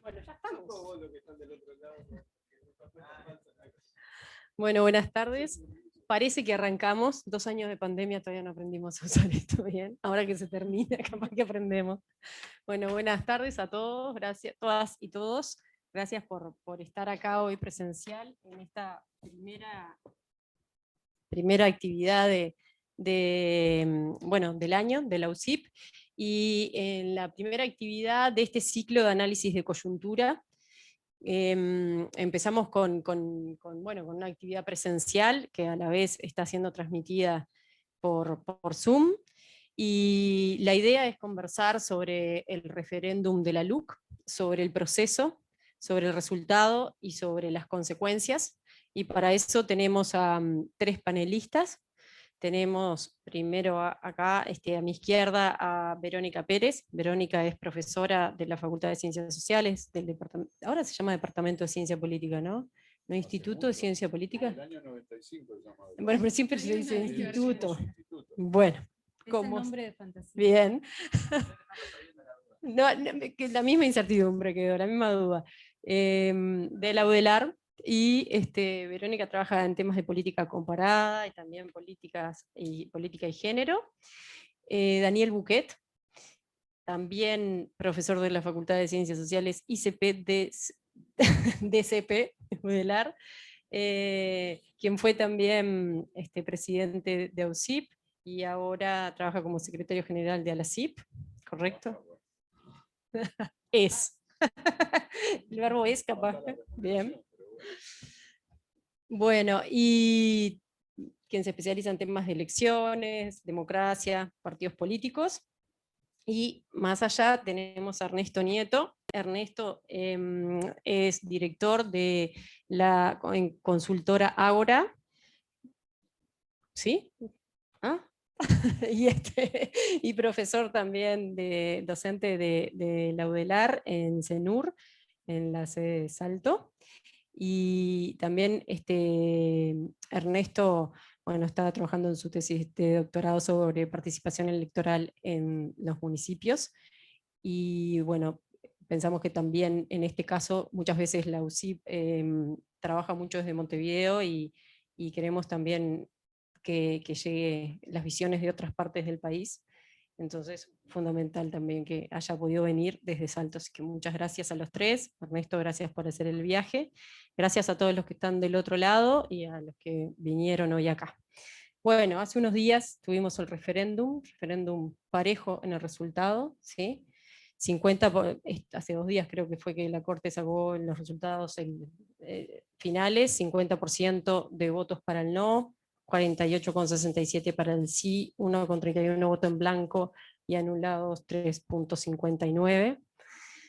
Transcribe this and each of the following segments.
Bueno, ya estamos. Bueno, buenas tardes. Parece que arrancamos. 2 años de pandemia, todavía no aprendimos a usar esto bien. Ahora que se termina, capaz que aprendemos. Bueno, buenas tardes a todos, gracias, todas y todos. Gracias por estar acá hoy presencial en esta primera actividad bueno, del año, de la UCIP, y en la primera actividad de este ciclo de análisis de coyuntura. Empezamos bueno, con una actividad presencial que a la vez está siendo transmitida por Zoom, y la idea es conversar sobre el referéndum de la LUC, sobre el proceso, sobre el resultado y sobre las consecuencias. Y para eso tenemos a 3 panelistas. Tenemos primero acá a mi izquierda a Verónica Pérez. Verónica es profesora de la Facultad de Ciencias Sociales, del departamento, ahora se llama Departamento de Ciencia Política, ¿no? ¿No Instituto de Ciencia Política? En el año 95 se llamaba. Bueno, pero siempre se dice instituto. Bueno, como nombre de fantasía. Bien. No, que la misma incertidumbre quedó, la misma duda. De la UDELAR, y Verónica trabaja en temas de política comparada y también política y género. Daniel Buquet, también profesor de la Facultad de Ciencias Sociales ICP DCP, UDELAR, quien fue también presidente de AUCIP y ahora trabaja como secretario general de ALACIP, ¿correcto? Es. El verbo es capaz. Bien. Bueno, y quien se especializa en temas de elecciones, democracia, partidos políticos. Y más allá tenemos a Ernesto Nieto. Ernesto es director de la consultora Ágora. ¿Sí? ¿Ah? y profesor también docente de la UDELAR en CENUR, en la sede de Salto. Y también Ernesto, bueno, estaba trabajando en su tesis de doctorado sobre participación electoral en los municipios. Y bueno, pensamos que también en este caso muchas veces la UCIP trabaja mucho desde Montevideo, y queremos también que llegue las visiones de otras partes del país. Entonces, fundamental también que haya podido venir desde Salto. Así que muchas gracias a los 3. Ernesto, gracias por hacer el viaje. Gracias a todos los que están del otro lado y a los que vinieron hoy acá. Bueno, hace unos días tuvimos el referéndum parejo en el resultado, ¿sí? Hace 2 días creo que fue que la Corte sacó los resultados finales, 50% de votos para el no, 48,67 para el sí, 1,31 voto en blanco y anulados 3,59.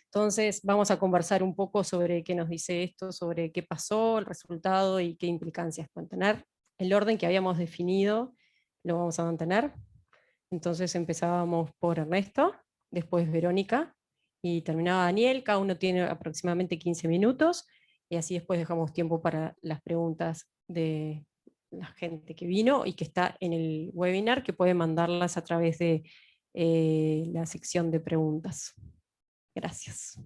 Entonces vamos a conversar un poco sobre qué nos dice esto, sobre qué pasó, el resultado y qué implicancias pueden tener. El orden que habíamos definido lo vamos a mantener. Entonces empezábamos por Ernesto, después Verónica, y terminaba Daniel. Cada uno tiene aproximadamente 15 minutos, y así después dejamos tiempo para las preguntas de la gente que vino y que está en el webinar, que puede mandarlas a través de la sección de preguntas. Gracias.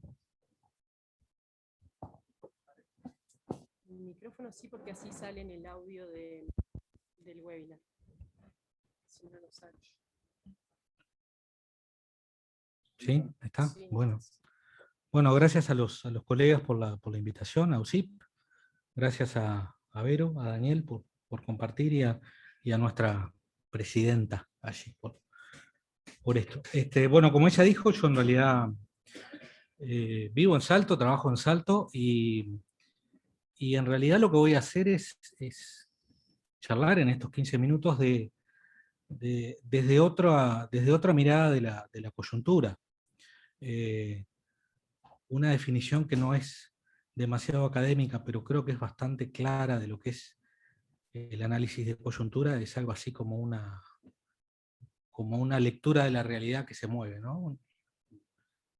El micrófono sí, porque así sale en el audio del webinar. Si no lo sale. ¿Sí? ¿Está? Sí. Bueno, gracias a los colegas por la invitación, a UCIP. Gracias a Vero, a Daniel por compartir, y a nuestra presidenta allí por esto. Bueno, como ella dijo, yo en realidad vivo en Salto, trabajo en Salto, y en realidad lo que voy a hacer es charlar en estos 15 minutos desde otra mirada de la coyuntura. Una definición que no es demasiado académica, pero creo que es bastante clara de lo que es el análisis de coyuntura. Es algo así como una lectura de la realidad que se mueve, ¿no?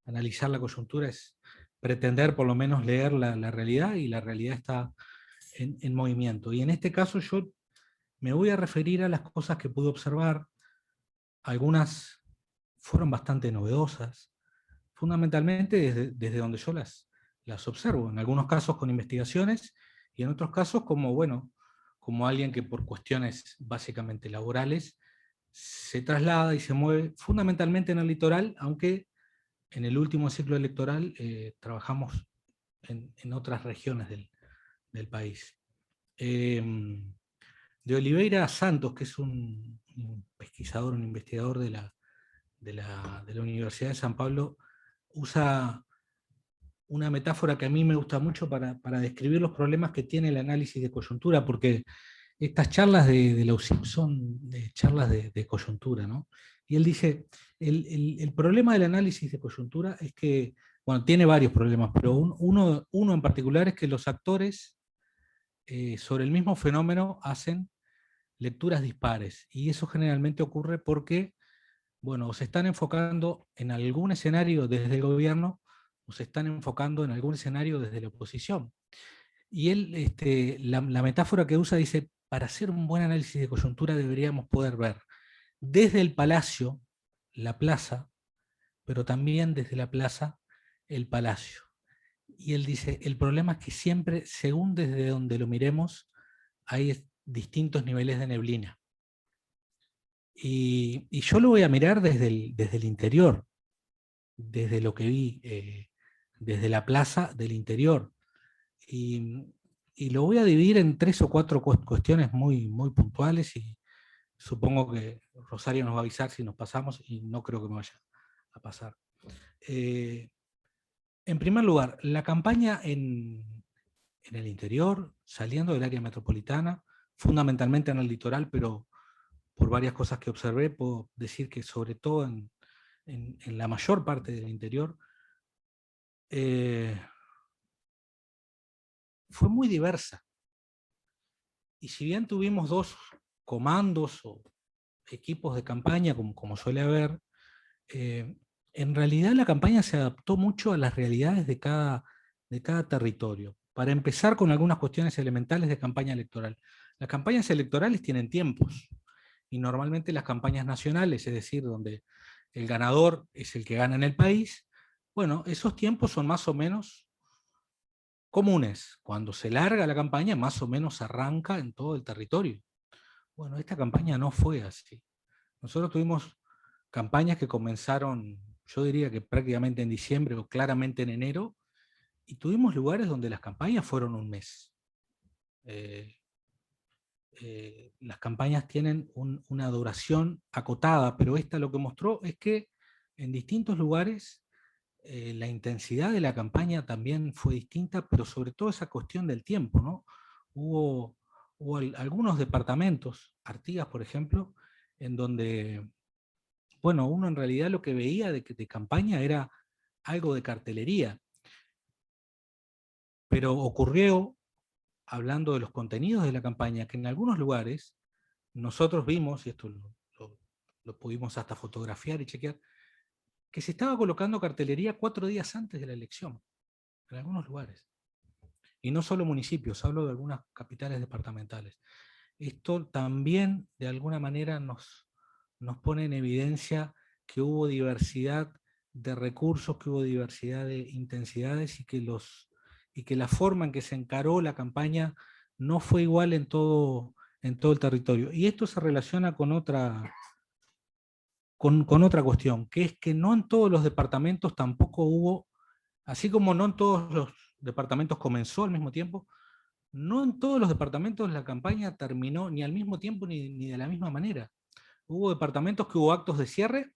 Analizar la coyuntura es pretender por lo menos leer la realidad, y la realidad está en movimiento. Y en este caso yo me voy a referir a las cosas que pude observar. Algunas fueron bastante novedosas, fundamentalmente desde donde yo las las observo, en algunos casos con investigaciones y en otros casos como, bueno, como alguien que por cuestiones básicamente laborales se traslada y se mueve fundamentalmente en el litoral, aunque en el último ciclo electoral trabajamos en otras regiones del país. De Oliveira Santos, que es un pesquisador, un investigador de la Universidad de San Pablo, usa una metáfora que a mí me gusta mucho para describir los problemas que tiene el análisis de coyuntura, porque estas charlas de la UCIP son charlas de coyuntura, ¿no? Y él dice, el problema del análisis de coyuntura es que, bueno, tiene varios problemas, pero uno en particular es que los actores sobre el mismo fenómeno hacen lecturas dispares, y eso generalmente ocurre porque, bueno, se están enfocando en algún escenario desde el gobierno o se están enfocando en algún escenario desde la oposición. Y él, la metáfora que usa dice, para hacer un buen análisis de coyuntura deberíamos poder ver desde el palacio la plaza, pero también desde la plaza el palacio. Y él dice, el problema es que siempre, según desde donde lo miremos, hay distintos niveles de neblina. Y yo lo voy a mirar desde el interior, desde lo que vi, desde la plaza del interior. Y lo voy a dividir en 3 o 4 cuestiones muy, muy puntuales, y supongo que Rosario nos va a avisar si nos pasamos, y no creo que me vaya a pasar. En primer lugar, la campaña en el interior, saliendo del área metropolitana, fundamentalmente en el litoral, pero por varias cosas que observé, puedo decir que sobre todo en la mayor parte del interior, fue muy diversa. Y si bien tuvimos 2 comandos o equipos de campaña, como suele haber, en realidad la campaña se adaptó mucho a las realidades de cada territorio. Para empezar con algunas cuestiones elementales de campaña electoral. Las campañas electorales tienen tiempos, y normalmente las campañas nacionales, es decir, donde el ganador es el que gana en el país, bueno, esos tiempos son más o menos comunes. Cuando se larga la campaña, más o menos arranca en todo el territorio. Bueno, esta campaña no fue así. Nosotros tuvimos campañas que comenzaron, yo diría que prácticamente en diciembre o claramente en enero, y tuvimos lugares donde las campañas fueron un mes. Las campañas tienen una duración acotada, pero esta lo que mostró es que en distintos lugares la intensidad de la campaña también fue distinta, pero sobre todo esa cuestión del tiempo, ¿no? Hubo algunos departamentos, Artigas por ejemplo, en donde, bueno, uno en realidad lo que veía de campaña era algo de cartelería, pero ocurrió, hablando de los contenidos de la campaña, que en algunos lugares nosotros vimos, y esto lo pudimos hasta fotografiar y chequear, que se estaba colocando cartelería 4 días antes de la elección, en algunos lugares. Y no solo municipios, hablo de algunas capitales departamentales. Esto también, de alguna manera, nos pone en evidencia que hubo diversidad de recursos, que hubo diversidad de intensidades, y que la forma en que se encaró la campaña no fue igual en todo el territorio. Y esto se relaciona con otra cuestión, que es que no en todos los departamentos tampoco hubo, así como no en todos los departamentos comenzó al mismo tiempo, no en todos los departamentos la campaña terminó ni al mismo tiempo ni de la misma manera. Hubo departamentos que hubo actos de cierre,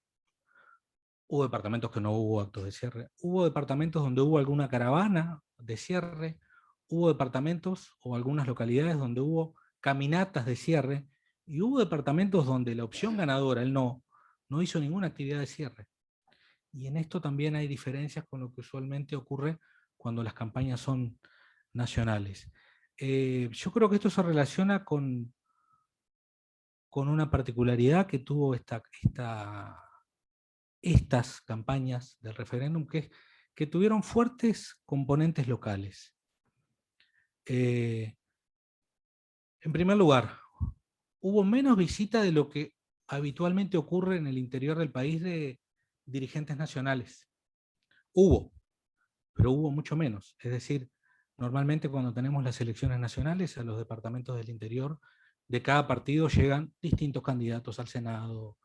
hubo departamentos que no hubo actos de cierre, hubo departamentos donde hubo alguna caravana de cierre, hubo departamentos o algunas localidades donde hubo caminatas de cierre, y hubo departamentos donde la opción ganadora, el no hizo ninguna actividad de cierre. Y en esto también hay diferencias con lo que usualmente ocurre cuando las campañas son nacionales. Yo creo que esto se relaciona con una particularidad que tuvo estas campañas del referéndum, que tuvieron fuertes componentes locales. En primer lugar, hubo menos visita de lo que habitualmente ocurre en el interior del país de dirigentes nacionales. Hubo, pero hubo mucho menos. Es decir, normalmente cuando tenemos las elecciones nacionales, a los departamentos del interior de cada partido llegan distintos candidatos al Senado,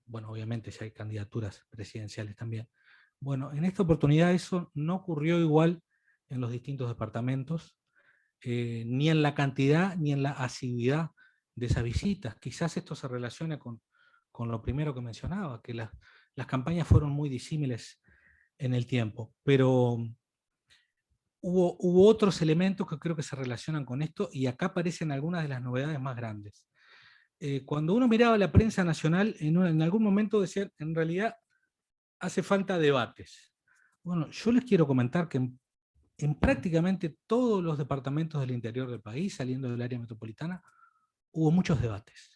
bueno, obviamente si hay candidaturas presidenciales también. Bueno, en esta oportunidad eso no ocurrió igual en los distintos departamentos, ni en la cantidad ni en la asiduidad de esas visitas. Quizás esto se relaciona con lo primero que mencionaba, que las campañas fueron muy disímiles en el tiempo, pero hubo otros elementos que creo que se relacionan con esto, y acá aparecen algunas de las novedades más grandes. Cuando uno miraba la prensa nacional, en algún momento decían, en realidad hace falta debates. Bueno, yo les quiero comentar que en prácticamente todos los departamentos del interior del país, saliendo del área metropolitana, hubo muchos debates,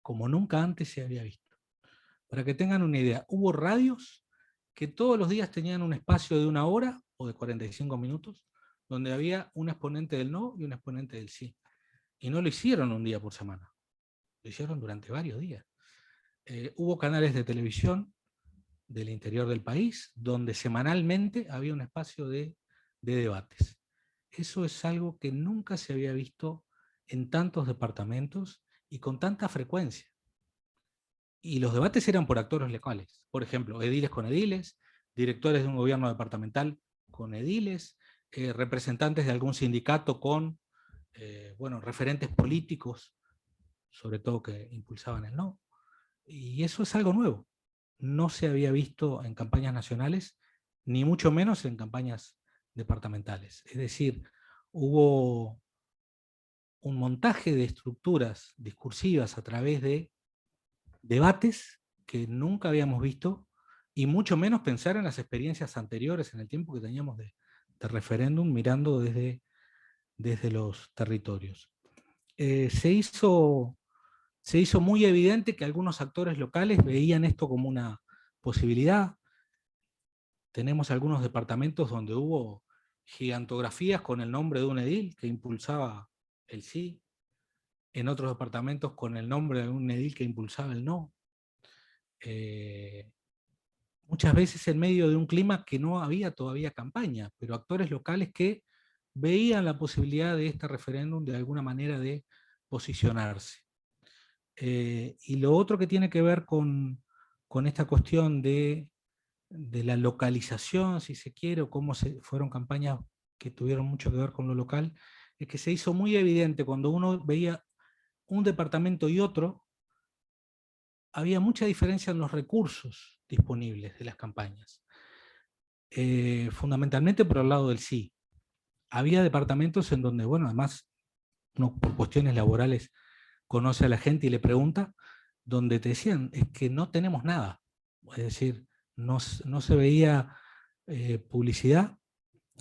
como nunca antes se había visto. Para que tengan una idea, hubo radios que todos los días tenían un espacio de 1 hora o de 45 minutos, donde había un exponente del no y un exponente del sí. Y no lo hicieron un día por semana, lo hicieron durante varios días. Hubo canales de televisión del interior del país, donde semanalmente había un espacio de debates. Eso es algo que nunca se había visto en tantos departamentos y con tanta frecuencia. Y los debates eran por actores locales. Por ejemplo, ediles con ediles, directores de un gobierno departamental con ediles, representantes de algún sindicato con bueno, referentes políticos, sobre todo que impulsaban el no. Y eso es algo nuevo. No se había visto en campañas nacionales, ni mucho menos en campañas departamentales. Es decir, hubo un montaje de estructuras discursivas a través de debates que nunca habíamos visto, y mucho menos pensar en las experiencias anteriores, en el tiempo que teníamos de referéndum, mirando desde los territorios. Se hizo muy evidente que algunos actores locales veían esto como una posibilidad. Tenemos algunos departamentos donde hubo gigantografías con el nombre de un edil que impulsaba el sí, en otros departamentos con el nombre de un edil que impulsaba el no. Muchas veces en medio de un clima que no había todavía campaña, pero actores locales que veían la posibilidad de este referéndum de alguna manera de posicionarse. Y lo otro que tiene que ver con esta cuestión de la localización, si se quiere, o cómo fueron campañas que tuvieron mucho que ver con lo local, es que se hizo muy evidente cuando uno veía un departamento y otro, había mucha diferencia en los recursos disponibles de las campañas. Fundamentalmente por el lado del sí. Había departamentos en donde, bueno, además, uno por cuestiones laborales conoce a la gente y le pregunta, donde te decían, es que no tenemos nada. Es decir, no se veía publicidad,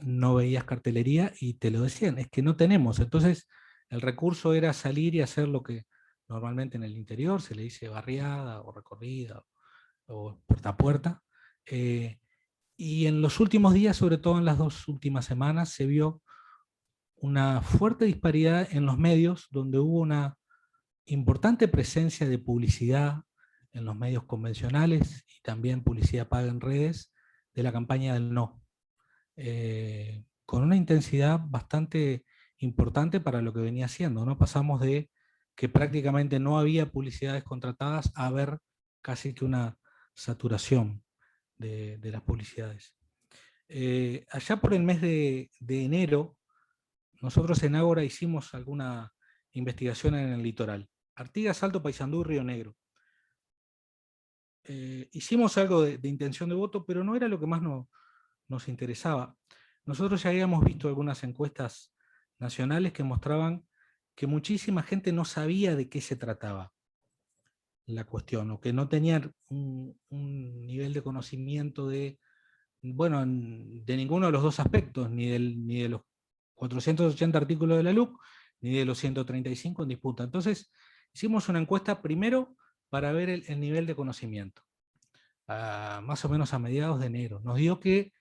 no veías cartelería, y te lo decían, es que no tenemos. Entonces, el recurso era salir y hacer lo que normalmente en el interior se le dice barriada o recorrida o puerta a puerta. Y en los últimos días, sobre todo en las 2 últimas semanas, se vio una fuerte disparidad en los medios, donde hubo una importante presencia de publicidad en los medios convencionales y también publicidad paga en redes de la campaña del no, con una intensidad bastante importante para lo que venía haciendo, ¿no? Pasamos de que prácticamente no había publicidades contratadas a ver casi que una saturación de las publicidades. Allá por el mes de enero, nosotros en Ágora hicimos alguna investigación en el litoral. Artigas, Salto, Paysandú y Río Negro. Hicimos algo de intención de voto, pero no era lo que más nos interesaba. Nosotros ya habíamos visto algunas encuestas nacionales que mostraban que muchísima gente no sabía de qué se trataba la cuestión, o que no tenían un nivel de conocimiento de, bueno, de ninguno de los dos aspectos, ni de los 480 artículos de la LUC, ni de los 135 en disputa. Entonces, hicimos una encuesta primero para ver el nivel de conocimiento, más o menos a mediados de enero. Nos dio que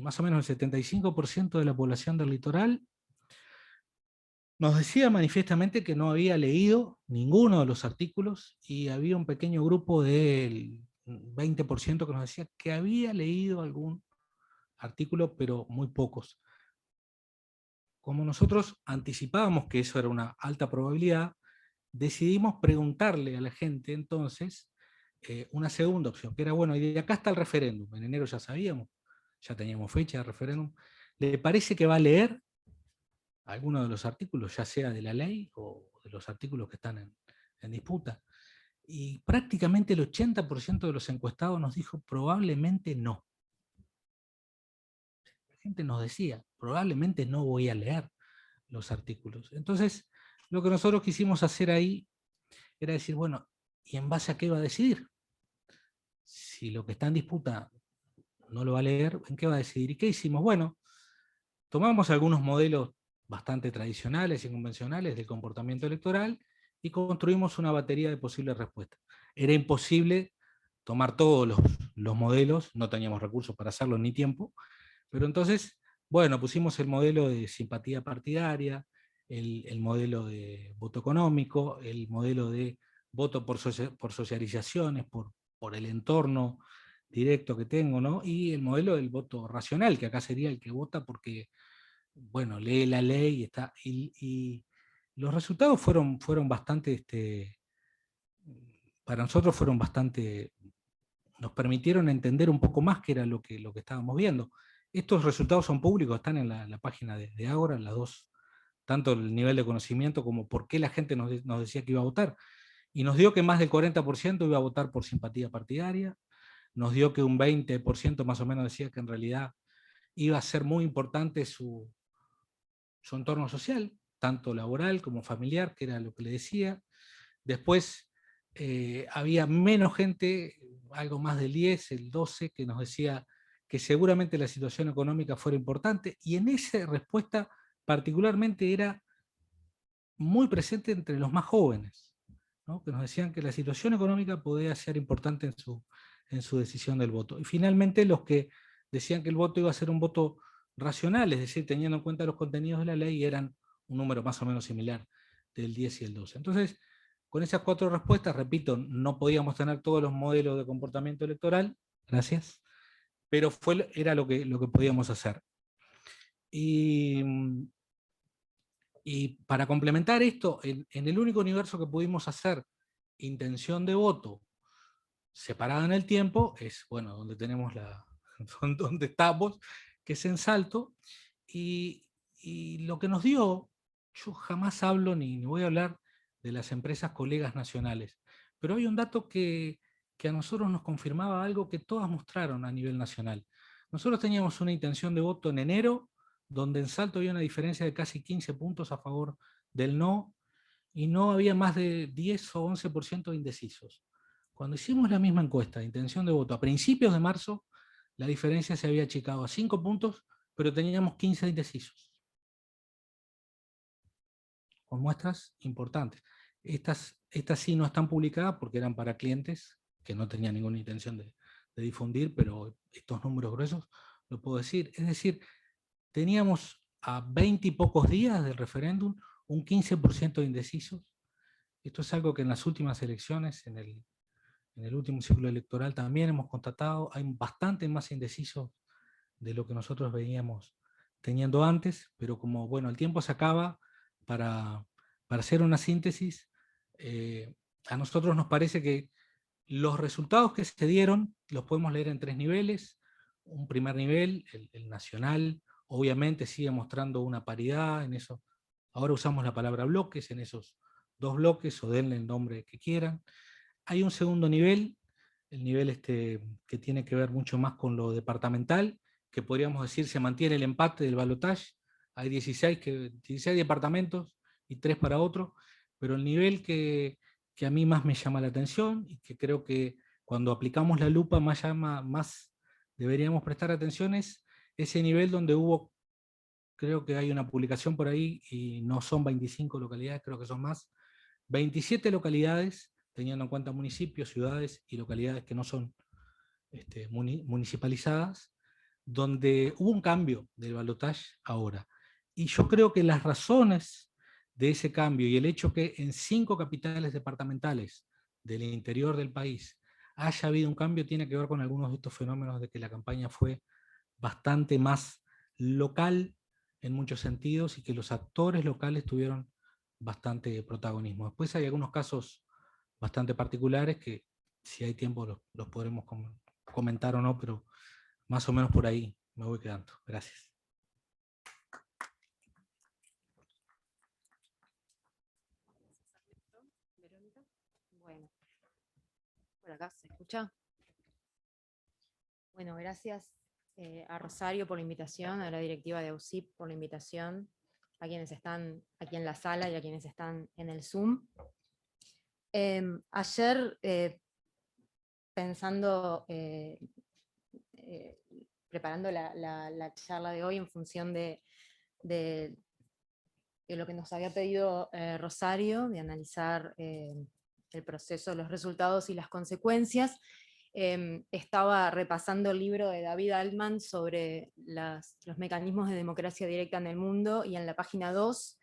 más o menos el 75% de la población del litoral nos decía manifiestamente que no había leído ninguno de los artículos, y había un pequeño grupo del 20% que nos decía que había leído algún artículo, pero muy pocos. Como nosotros anticipábamos que eso era una alta probabilidad, decidimos preguntarle a la gente entonces una segunda opción, que era, bueno, y de acá está el referéndum, en enero ya sabíamos, ya teníamos fecha de referéndum, ¿le parece que va a leer alguno de los artículos, ya sea de la ley o de los artículos que están en disputa? Y prácticamente el 80% de los encuestados nos dijo probablemente no. La gente nos decía, probablemente no voy a leer los artículos. Entonces, lo que nosotros quisimos hacer ahí era decir, bueno, ¿y en base a qué va a decidir? Si lo que está en disputa no lo va a leer, ¿en qué va a decidir? ¿Y qué hicimos? Bueno, tomamos algunos modelos bastante tradicionales y convencionales del comportamiento electoral y construimos una batería de posibles respuestas. Era imposible tomar todos los modelos, no teníamos recursos para hacerlo ni tiempo, pero entonces, bueno, pusimos el modelo de simpatía partidaria, el modelo de voto económico, el modelo de voto por socializaciones, por el entorno directo que tengo, ¿no? Y el modelo del voto racional, que acá sería el que vota porque, bueno, lee la ley y está. Y los resultados fueron bastante, para nosotros fueron bastante, nos permitieron entender un poco más qué era lo que estábamos viendo. Estos resultados son públicos, están en la página de Ágora, las dos, tanto el nivel de conocimiento como por qué la gente nos decía que iba a votar. Y nos dio que más del 40% iba a votar por simpatía partidaria, nos dio que un 20% más o menos decía que en realidad iba a ser muy importante su entorno social, tanto laboral como familiar, que era lo que le decía. Después había menos gente, algo más del 10, el 12, que nos decía que seguramente la situación económica fuera importante, y en esa respuesta particularmente era muy presente entre los más jóvenes, ¿no? Que nos decían que la situación económica podía ser importante en su decisión del voto. Y finalmente los que decían que el voto iba a ser un voto racional, es decir, teniendo en cuenta los contenidos de la ley, eran un número más o menos similar del 10 y el 12. Entonces, con esas 4 respuestas, repito, no podíamos tener todos los modelos de comportamiento electoral, gracias, pero era lo que podíamos hacer. Y para complementar esto, en el único universo que pudimos hacer intención de voto separada en el tiempo, es, bueno, donde tenemos donde estamos, que es en Salto, y lo que nos dio, yo jamás hablo ni voy a hablar de las empresas colegas nacionales, pero hay un dato que a nosotros nos confirmaba algo que todas mostraron a nivel nacional. Nosotros teníamos una intención de voto en enero, donde en Salto había una diferencia de casi 15 puntos a favor del no, y no había más de 10 o 11% de indecisos. Cuando hicimos la misma encuesta de intención de voto a principios de marzo, la diferencia se había achicado a 5 puntos, pero teníamos 15 indecisos. Con muestras importantes. Estas sí no están publicadas porque eran para clientes que no tenían ninguna intención de difundir, pero estos números gruesos lo puedo decir. Es decir, teníamos a 20 y pocos días del referéndum un 15% de indecisos. Esto es algo que en las últimas elecciones, en el último ciclo electoral también hemos constatado, hay bastante más indecisos de lo que nosotros veníamos teniendo antes, pero como bueno, el tiempo se acaba, para hacer una síntesis, a nosotros nos parece que los resultados que se dieron los podemos leer en 3 niveles. Un primer nivel, el nacional, obviamente sigue mostrando una paridad en eso. Ahora usamos la palabra bloques en esos 2 bloques, o denle el nombre que quieran. Hay un segundo nivel, el nivel que tiene que ver mucho más con lo departamental, que podríamos decir se mantiene el empate del balotaje. Hay 16 departamentos y 3 para otro, pero el nivel que a mí más me llama la atención y que creo que cuando aplicamos la lupa más deberíamos prestar atención es ese nivel donde hubo, creo que hay una publicación por ahí y no son 25 localidades, creo que son más, 27 localidades, teniendo en cuenta municipios, ciudades y localidades que no son municipalizadas, donde hubo un cambio del balotaje ahora. Y yo creo que las razones de ese cambio y el hecho que en 5 capitales departamentales del interior del país haya habido un cambio tiene que ver con algunos de estos fenómenos de que la campaña fue bastante más local en muchos sentidos y que los actores locales tuvieron bastante protagonismo. Después hay algunos casos bastante particulares que si hay tiempo los podremos comentar o no, pero más o menos por ahí me voy quedando. Gracias. Bueno, por acá se escucha. Bueno, gracias a Rosario por la invitación, a la directiva de AUSIP por la invitación, a quienes están aquí en la sala y a quienes están en el Zoom. Ayer, pensando, preparando la charla de hoy en función de lo que nos había pedido Rosario, de analizar el proceso, los resultados y las consecuencias, estaba repasando el libro de David Altman sobre los mecanismos de democracia directa en el mundo, y en la página 2,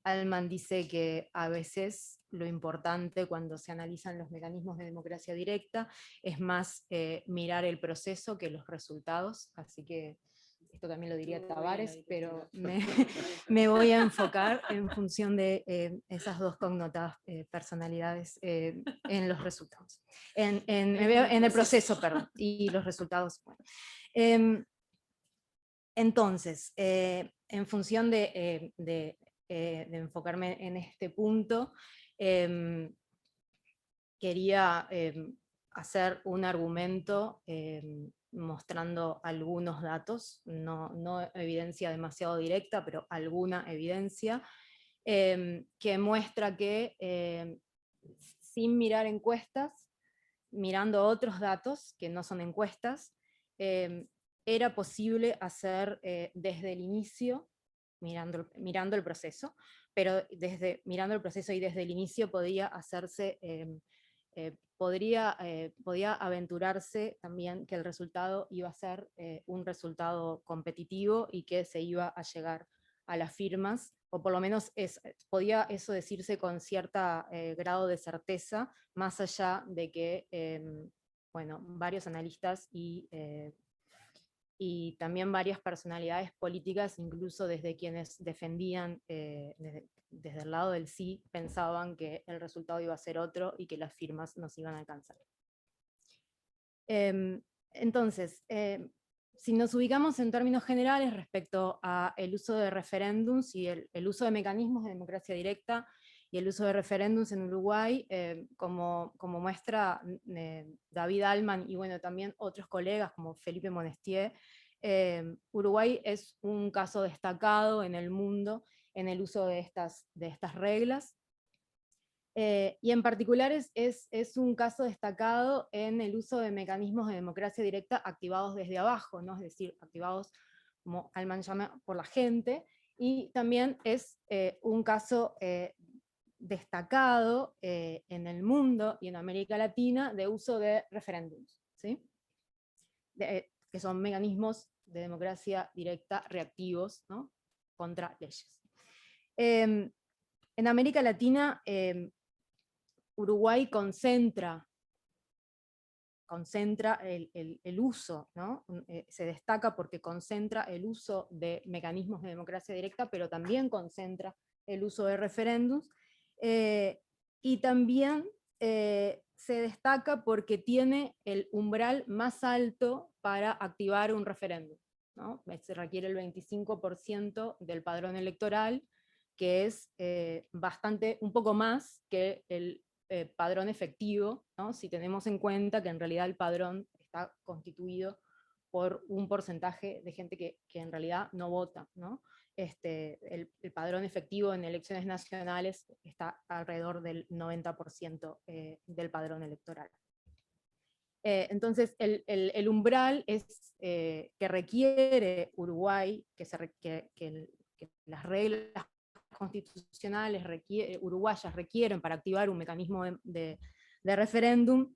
Altman dice que a veces lo importante cuando se analizan los mecanismos de democracia directa es más mirar el proceso que los resultados, así que esto también lo diría Tavares, pero me voy a enfocar en función de esas dos connotadas personalidades en los resultados, en el proceso, perdón, y los resultados. Bueno. Entonces, en función de enfocarme en este punto, quería hacer un argumento mostrando algunos datos, no evidencia demasiado directa, pero alguna evidencia, que muestra que sin mirar encuestas, mirando otros datos que no son encuestas, era posible hacer desde el inicio, mirando el proceso, pero mirando el proceso y desde el inicio podía hacerse, podía aventurarse también que el resultado iba a ser un resultado competitivo y que se iba a llegar a las firmas, o por lo menos podía eso decirse con cierto grado de certeza, más allá de que bueno, varios analistas y también varias personalidades políticas, incluso desde quienes defendían, desde el lado del sí, pensaban que el resultado iba a ser otro y que las firmas nos iban a alcanzar. Entonces, si nos ubicamos en términos generales respecto al uso de referéndums y el uso de mecanismos de democracia directa y el uso de referéndums en Uruguay, como muestra David Altman y bueno, también otros colegas como Felipe Monestier, Uruguay es un caso destacado en el mundo en el uso de estas reglas. Y en particular es un caso destacado en el uso de mecanismos de democracia directa activados desde abajo, ¿no? Es decir, activados, como Altman llama, por la gente, y también es un caso destacado en el mundo y en América Latina de uso de referéndums, ¿sí? Que son mecanismos de democracia directa reactivos, ¿no? Contra leyes. En América Latina, Uruguay concentra el uso, ¿no? Se destaca porque concentra el uso de mecanismos de democracia directa, pero también concentra el uso de referéndums, y también se destaca porque tiene el umbral más alto para activar un referéndum, ¿no? Se requiere el 25% del padrón electoral, que es un poco más que el padrón efectivo, ¿no? Si tenemos en cuenta que en realidad el padrón está constituido por un porcentaje de gente que en realidad no vota, ¿no? El padrón efectivo en elecciones nacionales está alrededor del 90% del padrón electoral. Entonces el umbral es que requiere Uruguay, que las reglas constitucionales uruguayas requieren para activar un mecanismo de referéndum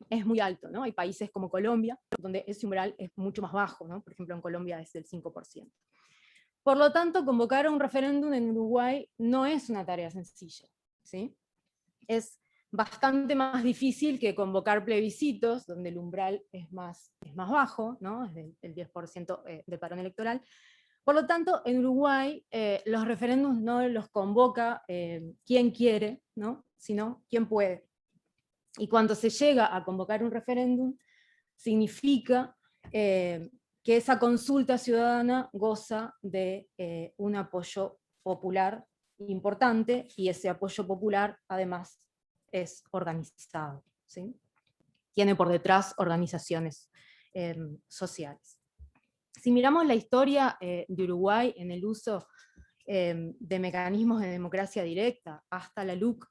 es muy alto, ¿no? Hay países como Colombia, donde ese umbral es mucho más bajo, ¿no? Por ejemplo, en Colombia es del 5%. Por lo tanto, convocar a un referéndum en Uruguay no es una tarea sencilla, ¿sí? Es bastante más difícil que convocar plebiscitos, donde el umbral es más bajo, ¿no? Es el 10% de padrón electoral. Por lo tanto, en Uruguay los referéndums no los convoca quien quiere, ¿no? Sino quien puede. Y cuando se llega a convocar un referéndum, significa que esa consulta ciudadana goza de un apoyo popular importante, y ese apoyo popular además es organizado, ¿sí? Tiene por detrás organizaciones sociales. Si miramos la historia de Uruguay en el uso de mecanismos de democracia directa hasta la LUC,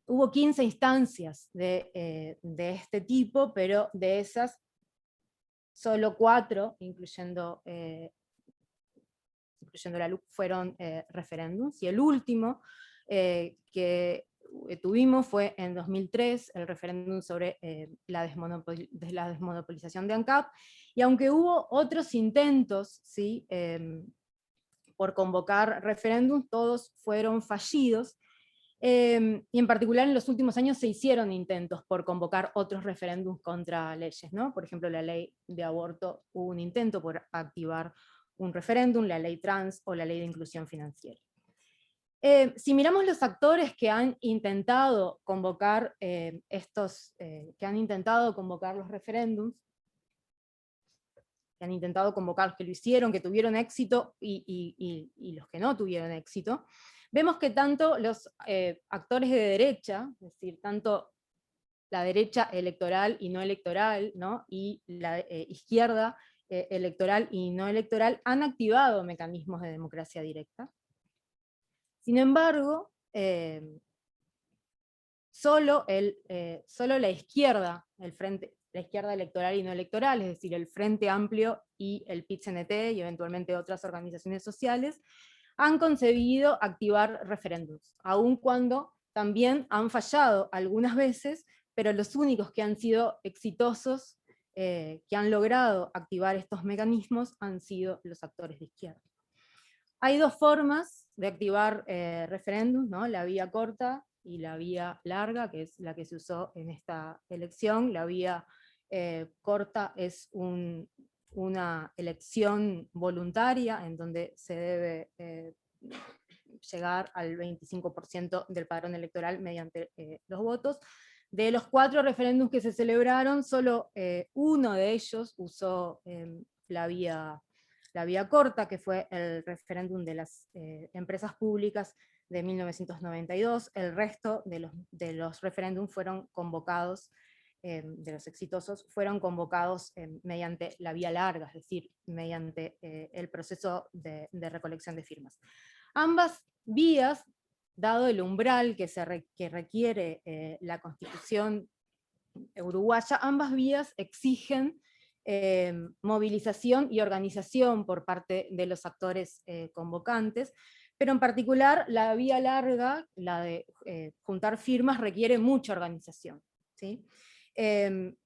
hubo 15 instancias de este tipo, pero de esas solo 4, incluyendo la LUC, fueron referéndums, y el último que tuvimos fue en 2003, el referéndum sobre la desmonopolización de ANCAP, y aunque hubo otros intentos, ¿sí? Por convocar referéndums, todos fueron fallidos, y en particular en los últimos años se hicieron intentos por convocar otros referéndums contra leyes, ¿no? Por ejemplo, la ley de aborto, hubo un intento por activar un referéndum, la ley trans o la ley de inclusión financiera. Si miramos los actores que han intentado convocar que han intentado convocar los referéndums, que han intentado convocar los que lo hicieron, que tuvieron éxito, y los que no tuvieron éxito, vemos que tanto los actores de derecha, es decir, tanto la derecha electoral y no electoral, ¿no? Y la izquierda electoral y no electoral, han activado mecanismos de democracia directa. Sin embargo, solo la izquierda, la izquierda electoral y no electoral, es decir, el Frente Amplio y el PIT-CNT y eventualmente otras organizaciones sociales, han concebido activar referéndums, aun cuando también han fallado algunas veces, pero los únicos que han sido exitosos, que han logrado activar estos mecanismos, han sido los actores de izquierda. Hay dos formas de activar referéndums, ¿no? La vía corta y la vía larga, que es la que se usó en esta elección. La vía corta es una elección voluntaria en donde se debe llegar al 25% del padrón electoral mediante los votos. De los 4 referéndums que se celebraron, solo uno de ellos usó la vía corta, que fue el referéndum de las empresas públicas de 1992. El resto de los referéndums fueron convocados, de los exitosos, fueron convocados mediante la vía larga, es decir, mediante el proceso de recolección de firmas. Ambas vías, dado el umbral que requiere la Constitución uruguaya, ambas vías exigen movilización y organización por parte de los actores convocantes, pero en particular la vía larga, la de juntar firmas, requiere mucha organización, ¿sí? En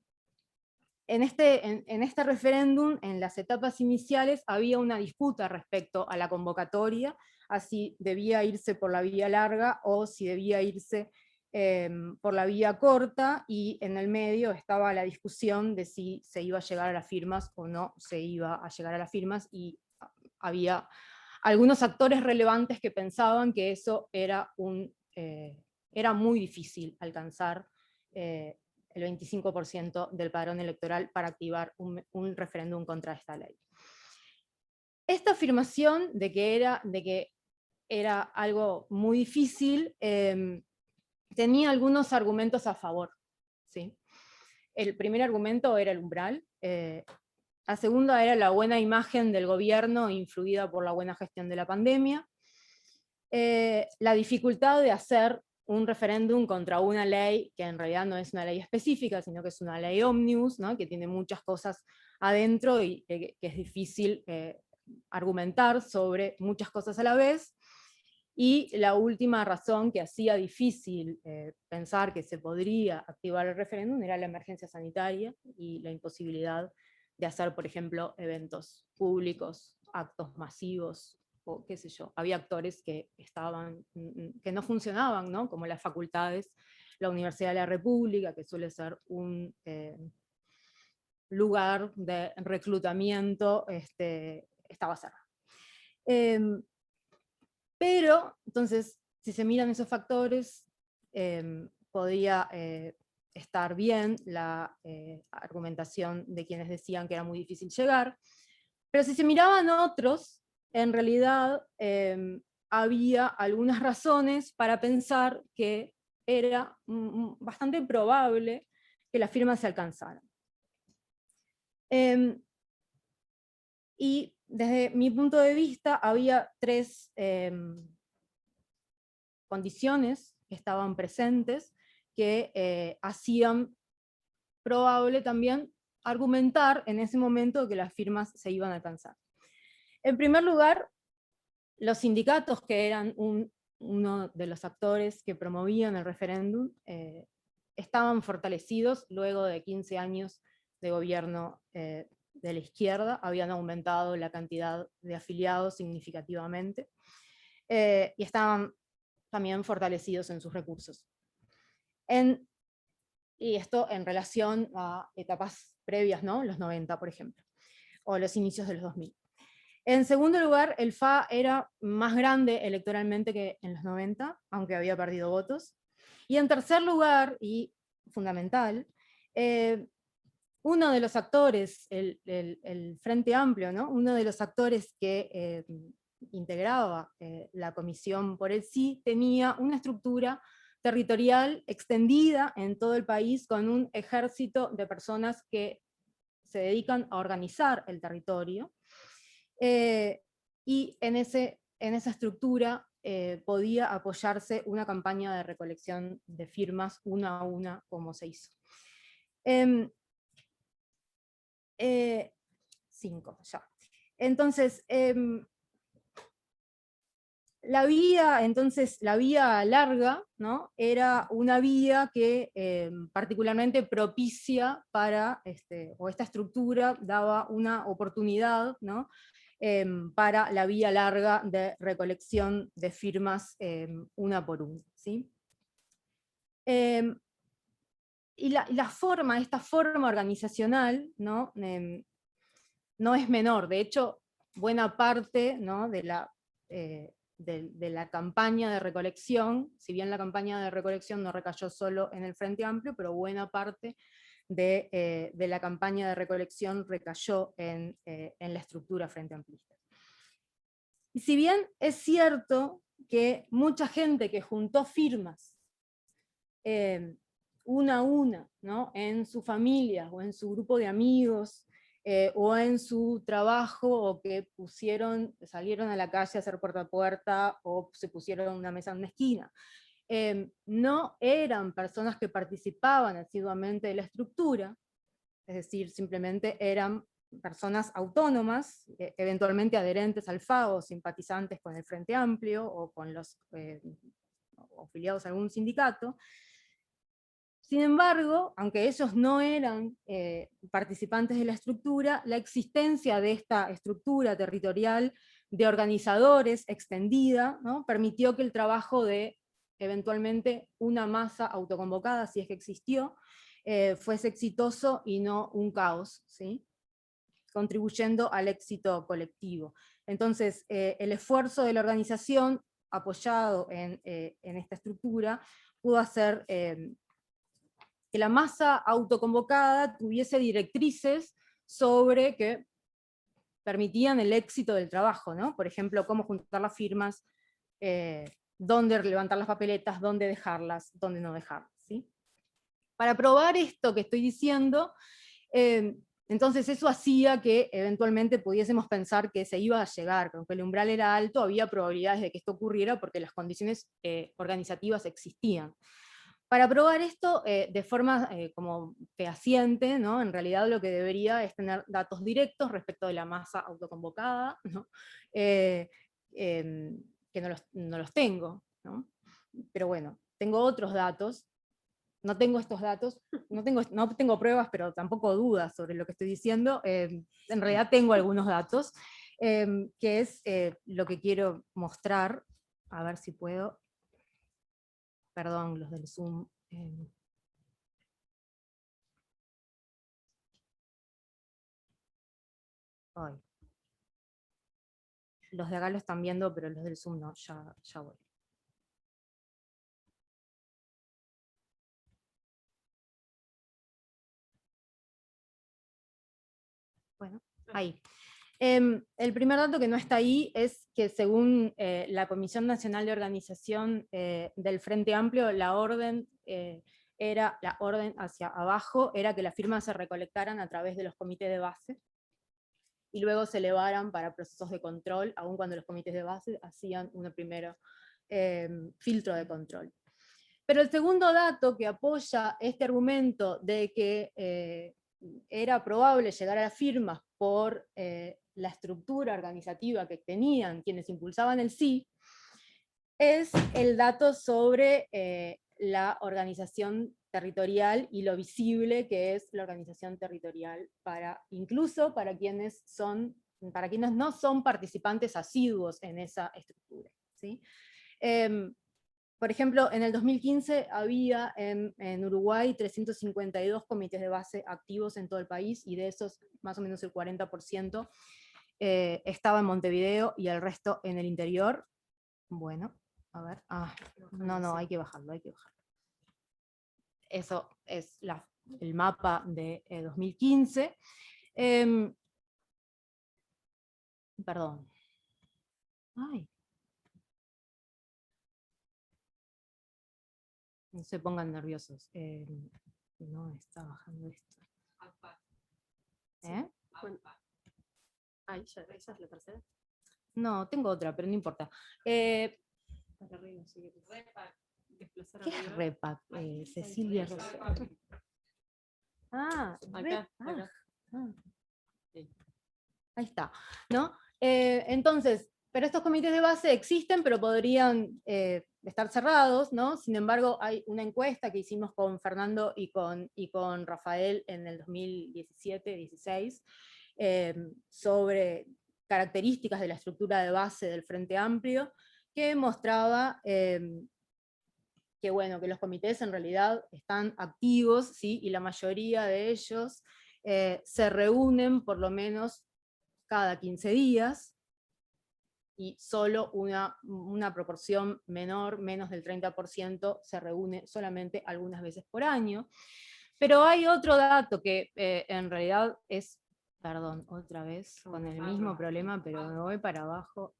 este referéndum, en las etapas iniciales, había una disputa respecto a la convocatoria, a si debía irse por la vía larga o si debía irse por la vía corta, y en el medio estaba la discusión de si se iba a llegar a las firmas o no se iba a llegar a las firmas, y había algunos actores relevantes que pensaban que eso era muy difícil alcanzar el 25% del padrón electoral para activar un referéndum contra esta ley. Esta afirmación de que era algo muy difícil tenía algunos argumentos a favor, ¿sí? El primer argumento era el umbral, la segunda era la buena imagen del gobierno influida por la buena gestión de la pandemia, la dificultad de hacer un referéndum contra una ley que en realidad no es una ley específica, sino que es una ley ómnibus, ¿no? Que tiene muchas cosas adentro y que es difícil argumentar sobre muchas cosas a la vez. Y la última razón que hacía difícil pensar que se podría activar el referéndum era la emergencia sanitaria y la imposibilidad de hacer, por ejemplo, eventos públicos, actos masivos, o qué sé yo, había actores que que no funcionaban, ¿no? Como las facultades, la Universidad de la República, que suele ser un lugar de reclutamiento, estaba cerrado. Pero, entonces, si se miran esos factores, podía estar bien la argumentación de quienes decían que era muy difícil llegar, pero si se miraban otros, en realidad había algunas razones para pensar que era bastante probable que las firmas se alcanzaran. Y desde mi punto de vista había tres condiciones que estaban presentes que hacían probable también argumentar en ese momento que las firmas se iban a alcanzar. En primer lugar, los sindicatos, que eran uno de los actores que promovían el referéndum, estaban fortalecidos luego de 15 años de gobierno de la izquierda, habían aumentado la cantidad de afiliados significativamente, y estaban también fortalecidos en sus recursos. Y esto en relación a etapas previas, ¿no? Los 90, por ejemplo, o los inicios de los 2000. En segundo lugar, el FA era más grande electoralmente que en los 90, aunque había perdido votos. Y en tercer lugar, y fundamental, uno de los actores, el Frente Amplio, ¿no? Uno de los actores que integraba la Comisión por el Sí, tenía una estructura territorial extendida en todo el país, con un ejército de personas que se dedican a organizar el territorio, y en esa estructura podía apoyarse una campaña de recolección de firmas una a una, como se hizo. 5, ya. Entonces, la vía larga, ¿no? Era una vía que particularmente propicia para, o esta estructura daba una oportunidad, ¿no? Para la vía larga de recolección de firmas una por una, ¿sí? Y esta forma organizacional, ¿no? No es menor. De hecho, buena parte, ¿no? de la campaña de recolección, si bien la campaña de recolección no recayó solo en el Frente Amplio, pero buena parte de la campaña de recolección recayó en la estructura Frente Amplista. Y si bien es cierto que mucha gente que juntó firmas una a una, ¿no? En su familia o en su grupo de amigos, o en su trabajo, o que salieron a la calle a hacer puerta a puerta, o se pusieron una mesa en una esquina, no eran personas que participaban asiduamente de la estructura, es decir, simplemente eran personas autónomas, eventualmente adherentes al FA o simpatizantes con el Frente Amplio, o con los afiliados a algún sindicato. Sin embargo, aunque ellos no eran participantes de la estructura, la existencia de esta estructura territorial de organizadores extendida, ¿no? Permitió que el trabajo de eventualmente una masa autoconvocada, si es que existió, fuese exitoso y no un caos, ¿sí? Contribuyendo al éxito colectivo. Entonces, el esfuerzo de la organización, apoyado en esta estructura, pudo hacer que la masa autoconvocada tuviese directrices sobre que permitían el éxito del trabajo, ¿no? Por ejemplo, cómo juntar las firmas, dónde levantar las papeletas, dónde dejarlas, dónde no dejarlas, ¿sí? Para probar esto que estoy diciendo, entonces eso hacía que eventualmente pudiésemos pensar que se iba a llegar, que aunque el umbral era alto, había probabilidades de que esto ocurriera porque las condiciones organizativas existían. Para probar esto de forma como fehaciente, ¿no? En realidad lo que debería es tener datos directos respecto de la masa autoconvocada, ¿no? Que no los tengo, ¿no? Pero bueno, tengo otros datos, no tengo estos datos, no tengo pruebas, pero tampoco dudas sobre lo que estoy diciendo, en realidad tengo algunos datos, que es lo que quiero mostrar, a ver si puedo, perdón, los del Zoom. Ay. Los de acá lo están viendo, pero los del Zoom no, ya voy. Bueno, ahí. El primer dato que no está ahí es que según la Comisión Nacional de Organización del Frente Amplio, la orden hacia abajo era que las firmas se recolectaran a través de los comités de base y luego se elevaran para procesos de control, aun cuando los comités de base hacían un primero filtro de control. Pero el segundo dato que apoya este argumento de que era probable llegar a las firmas por la estructura organizativa que tenían quienes impulsaban el sí, es el dato sobre la organización territorial y lo visible que es la organización territorial, incluso para quienes no son participantes asiduos en esa estructura, ¿sí? Por ejemplo, en el 2015 había en Uruguay 352 comités de base activos en todo el país, y de esos más o menos el 40% estaba en Montevideo y el resto en el interior. Bueno, a ver, no, hay que bajarlo, Eso es el mapa de 2015. Perdón. Ay. No se pongan nerviosos. No está bajando esto. ¿Eh? ¿Esa es la tercera? No, tengo otra, pero no importa. ¿Qué es Repac? Cecilia. Acá. Ahí está, ¿no? Entonces, pero estos comités de base existen, pero podrían estar cerrados, ¿no? Sin embargo, hay una encuesta que hicimos con Fernando y con Rafael en el 2017-16 sobre características de la estructura de base del Frente Amplio, que mostraba que, bueno, que los comités en realidad están activos, ¿sí? Y la mayoría de ellos se reúnen por lo menos cada 15 días, y solo una proporción menor, menos del 30%, se reúne solamente algunas veces por año. Pero hay otro dato que en realidad es, perdón, otra vez, con el mismo problema, pero me voy para abajo.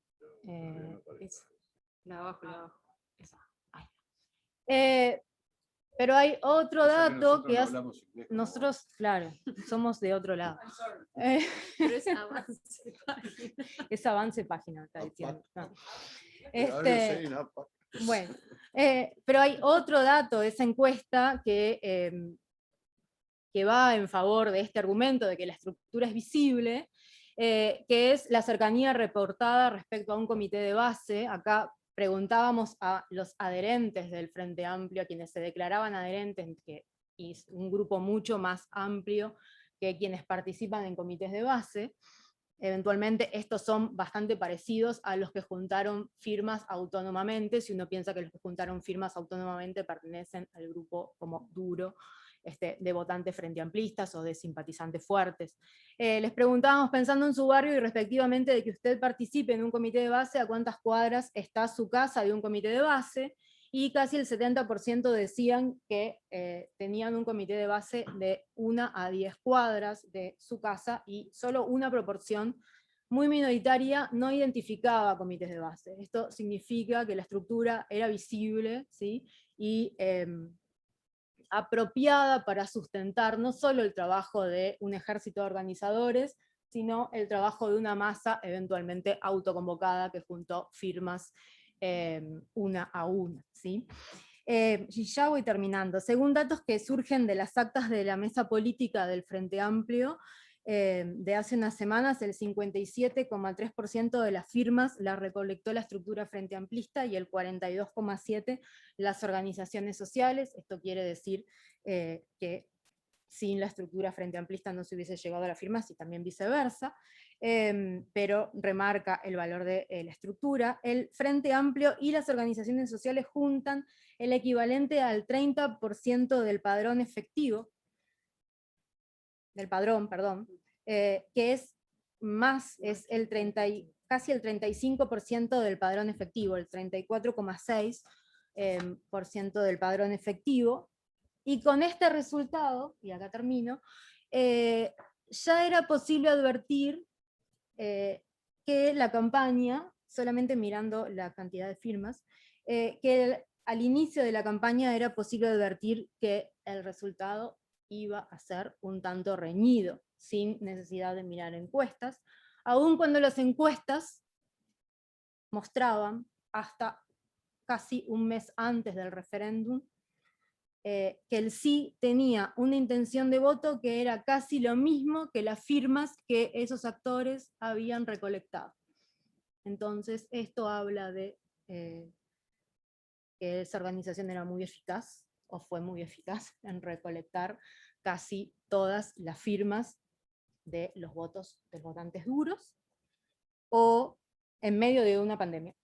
La abajo. Pero hay otro dato que nosotros, claro, somos de otro lado. Pero es avance página. Es avance página, está diciendo. No. Bueno, pero hay otro dato de esa encuesta que va en favor de este argumento de que la estructura es visible, que es la cercanía reportada respecto a un comité de base. Acá preguntábamos a los adherentes del Frente Amplio, a quienes se declaraban adherentes, y un grupo mucho más amplio que quienes participan en comités de base. Eventualmente estos son bastante parecidos a los que juntaron firmas autónomamente, si uno piensa que los que juntaron firmas autónomamente pertenecen al grupo como duro, de votantes frente amplistas o de simpatizantes fuertes. Les preguntábamos, pensando en su barrio y respectivamente de que usted participe en un comité de base, a cuántas cuadras está su casa de un comité de base, y casi el 70% decían que tenían un comité de base de 1 a 10 cuadras de su casa, y solo una proporción muy minoritaria no identificaba comités de base. Esto significa que la estructura era visible, ¿sí? Y apropiada para sustentar no solo el trabajo de un ejército de organizadores, sino el trabajo de una masa eventualmente autoconvocada que juntó firmas una a una, ¿sí? Y ya voy terminando. Según datos que surgen de las actas de la mesa política del Frente Amplio, de hace unas semanas, el 57,3% de las firmas las recolectó la estructura frente amplista y el 42,7% las organizaciones sociales. Esto quiere decir que sin la estructura frente amplista no se hubiese llegado a las firmas y también viceversa, pero remarca el valor de la estructura. El Frente Amplio y las organizaciones sociales juntan el equivalente al 30% del padrón efectivo, que es el casi el 35% del padrón efectivo, el 34,6% del padrón efectivo, y con este resultado, y acá termino, ya era posible advertir que la campaña, solamente mirando la cantidad de firmas, al inicio de la campaña era posible advertir que el resultado iba a ser un tanto reñido, sin necesidad de mirar encuestas, aun cuando las encuestas mostraban hasta casi un mes antes del referéndum que el sí tenía una intención de voto que era casi lo mismo que las firmas que esos actores habían recolectado. Entonces esto habla de que esa organización era muy eficaz, o fue muy eficaz en recolectar casi todas las firmas de los votos de los votantes duros, o en medio de una pandemia,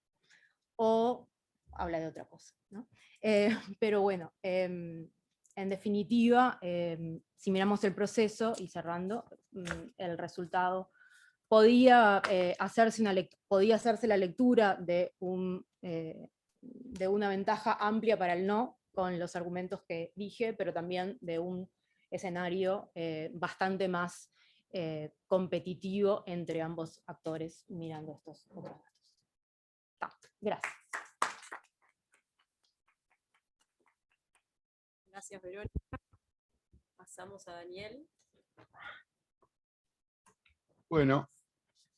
o habla de otra cosa, ¿no? Pero bueno, en definitiva, si miramos el proceso, y cerrando, el resultado podía hacerse la lectura de una ventaja amplia para el no, con los argumentos que dije, pero también de un escenario bastante más competitivo entre ambos actores mirando estos otros datos. Gracias. Gracias, Verónica. Pasamos a Daniel. Bueno,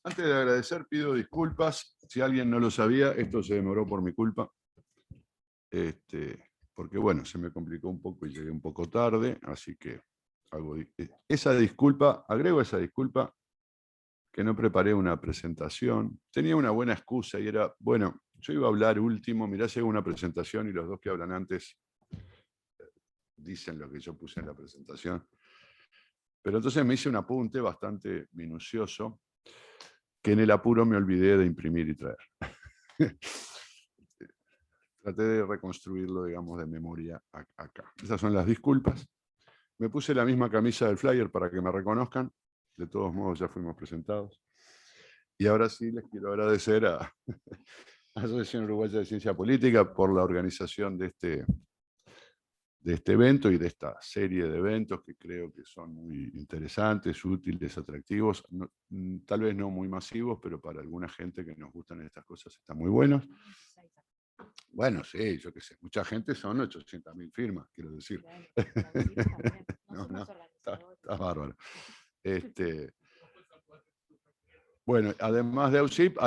antes de agradecer, pido disculpas. Si alguien no lo sabía, esto se demoró por mi culpa. Porque bueno, se me complicó un poco y llegué un poco tarde, así que agrego esa disculpa que no preparé una presentación. Tenía una buena excusa y era, bueno, yo iba a hablar último, mirá, llega una presentación y los dos que hablan antes dicen lo que yo puse en la presentación. Pero entonces me hice un apunte bastante minucioso, que en el apuro me olvidé de imprimir y traer. Traté de reconstruirlo, digamos, de memoria acá. Esas son las disculpas. Me puse la misma camisa del flyer para que me reconozcan. De todos modos, ya fuimos presentados. Y ahora sí les quiero agradecer a la Asociación Uruguaya de Ciencia Política por la organización de este evento y de esta serie de eventos que creo que son muy interesantes, útiles, atractivos, tal vez no muy masivos, pero para alguna gente que nos gustan estas cosas están muy buenos. Bueno, sí, yo qué sé, mucha gente, son 800.000 firmas, quiero decir. No, está bárbaro. Bueno, además de AUSIP,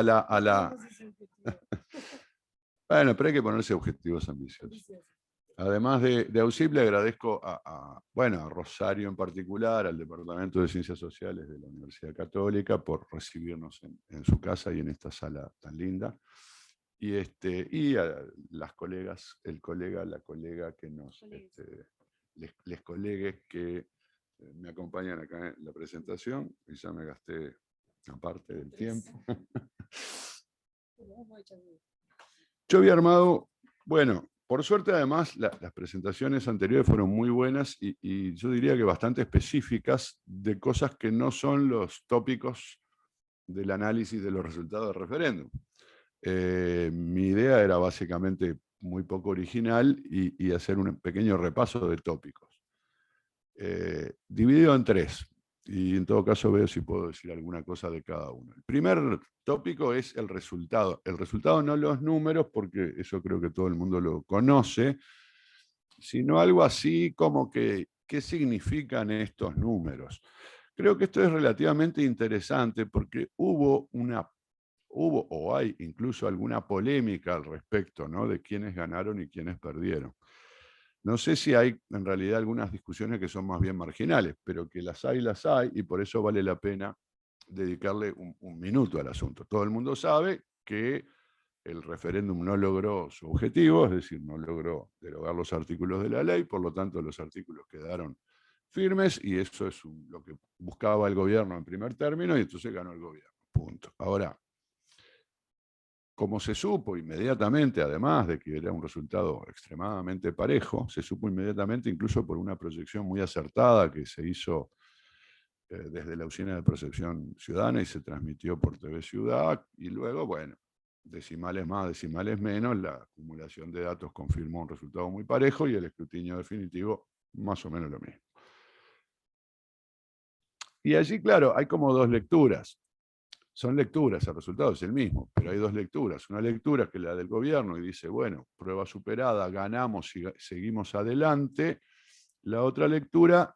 bueno, pero hay que ponerse objetivos ambiciosos. Además de AUSIP, le agradezco a Rosario en particular, al Departamento de Ciencias Sociales de la Universidad Católica, por recibirnos en su casa y en esta sala tan linda. Y a las colegas, la colega que les colegues que me acompañan acá en la presentación, y ya me gasté aparte del tiempo. Yo había armado, bueno, por suerte además las presentaciones anteriores fueron muy buenas y yo diría que bastante específicas de cosas que no son los tópicos del análisis de los resultados del referéndum. Mi idea era básicamente muy poco original y hacer un pequeño repaso de tópicos. Dividido en 3, y en todo caso veo si puedo decir alguna cosa de cada uno. El primer tópico es el resultado. El resultado, no los números, porque eso creo que todo el mundo lo conoce, sino algo así como que, ¿qué significan estos números? Creo que esto es relativamente interesante porque hubo o hay incluso alguna polémica al respecto, ¿no?, de quiénes ganaron y quiénes perdieron. No sé si hay en realidad algunas discusiones que son más bien marginales, pero que las hay, y por eso vale la pena dedicarle un minuto al asunto. Todo el mundo sabe que el referéndum no logró su objetivo, es decir, no logró derogar los artículos de la ley, por lo tanto los artículos quedaron firmes, y eso es lo que buscaba el gobierno en primer término, y entonces ganó el gobierno. Punto. Ahora, como se supo inmediatamente, además de que era un resultado extremadamente parejo, se supo inmediatamente incluso por una proyección muy acertada que se hizo desde la Oficina de Percepción Ciudadana y se transmitió por TV Ciudad, y luego, bueno, decimales más, decimales menos, la acumulación de datos confirmó un resultado muy parejo y el escrutinio definitivo más o menos lo mismo. Y allí, claro, hay como dos lecturas. Son lecturas, el resultado es el mismo, pero hay dos lecturas. Una lectura que es la del gobierno y dice, bueno, prueba superada, ganamos y seguimos adelante. La otra lectura,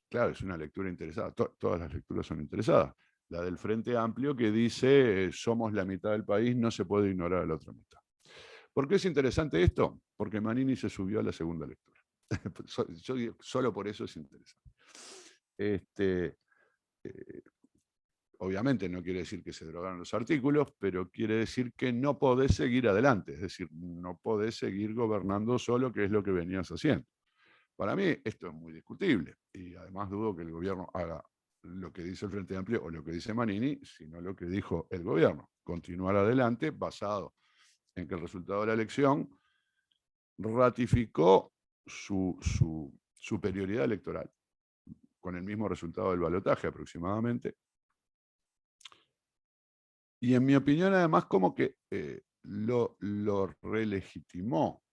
claro, es una lectura interesada, todas las lecturas son interesadas. La del Frente Amplio que dice, somos la mitad del país, no se puede ignorar a la otra mitad. ¿Por qué es interesante esto? Porque Manini se subió a la segunda lectura. Yo digo, solo por eso es interesante. Obviamente no quiere decir que se drogaron los artículos, pero quiere decir que no podés seguir adelante, es decir, no podés seguir gobernando solo, que es lo que venías haciendo. Para mí esto es muy discutible, y además dudo que el gobierno haga lo que dice el Frente Amplio o lo que dice Manini, sino lo que dijo el gobierno, continuar adelante basado en que el resultado de la elección ratificó su superioridad electoral, con el mismo resultado del balotaje aproximadamente. Y en mi opinión, además, como que lo relegitimó,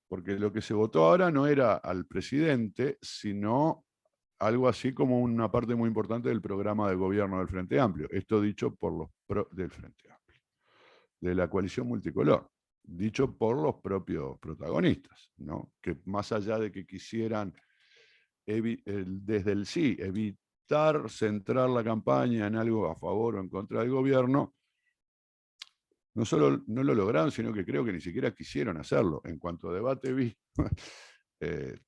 porque lo que se votó ahora no era al presidente, sino algo así como una parte muy importante del programa de gobierno del Frente Amplio. Esto dicho por los del Frente Amplio, de la coalición multicolor, dicho por los propios protagonistas, ¿no? Que más allá de que quisieran desde el sí evitar centrar la campaña en algo a favor o en contra del gobierno, no solo no lo lograron, sino que creo que ni siquiera quisieron hacerlo. En cuanto a debate vi,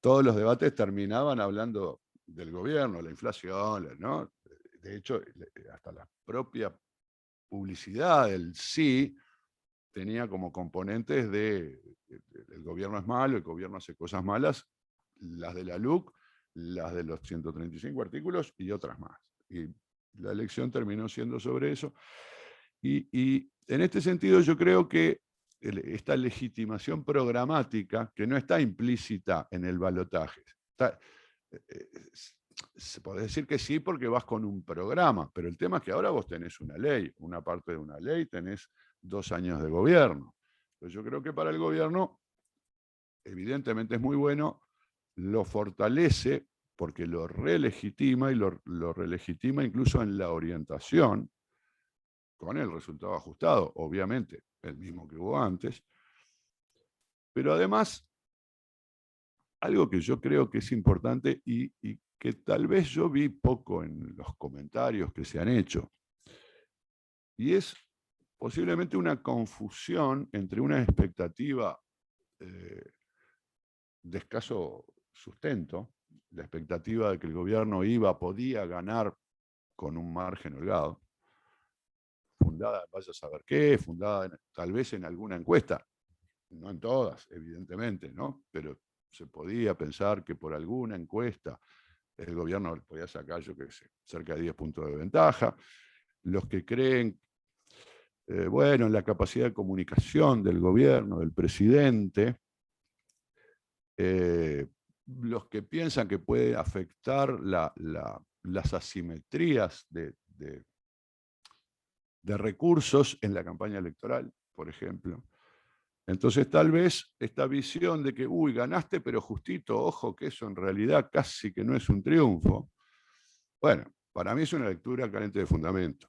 todos los debates terminaban hablando del gobierno, la inflación, ¿no? De hecho, hasta la propia publicidad del sí tenía como componentes de el gobierno es malo, el gobierno hace cosas malas, las de la LUC, las de los 135 artículos y otras más. Y la elección terminó siendo sobre eso. Y en este sentido yo creo que esta legitimación programática, que no está implícita en el balotaje, se puede decir que sí porque vas con un programa, pero el tema es que ahora vos tenés una ley, una parte de una ley, tenés 2 años de gobierno. Entonces yo creo que para el gobierno, evidentemente es muy bueno, lo fortalece porque lo relegitima, y lo relegitima incluso en la orientación, con el resultado ajustado, obviamente, el mismo que hubo antes. Pero además, algo que yo creo que es importante y que tal vez yo vi poco en los comentarios que se han hecho, y es posiblemente una confusión entre una expectativa de escaso sustento, la expectativa de que el gobierno podía ganar con un margen holgado, fundada, vaya a saber qué, fundada tal vez en alguna encuesta, no en todas, evidentemente, ¿no? Pero se podía pensar que por alguna encuesta el gobierno podía sacar, yo qué sé, cerca de 10 puntos de ventaja. Los que creen, bueno, en la capacidad de comunicación del gobierno, del presidente, los que piensan que puede afectar las asimetrías de recursos en la campaña electoral, por ejemplo. Entonces tal vez esta visión de que, uy, ganaste pero justito, ojo que eso en realidad casi que no es un triunfo, bueno, para mí es una lectura carente de fundamento.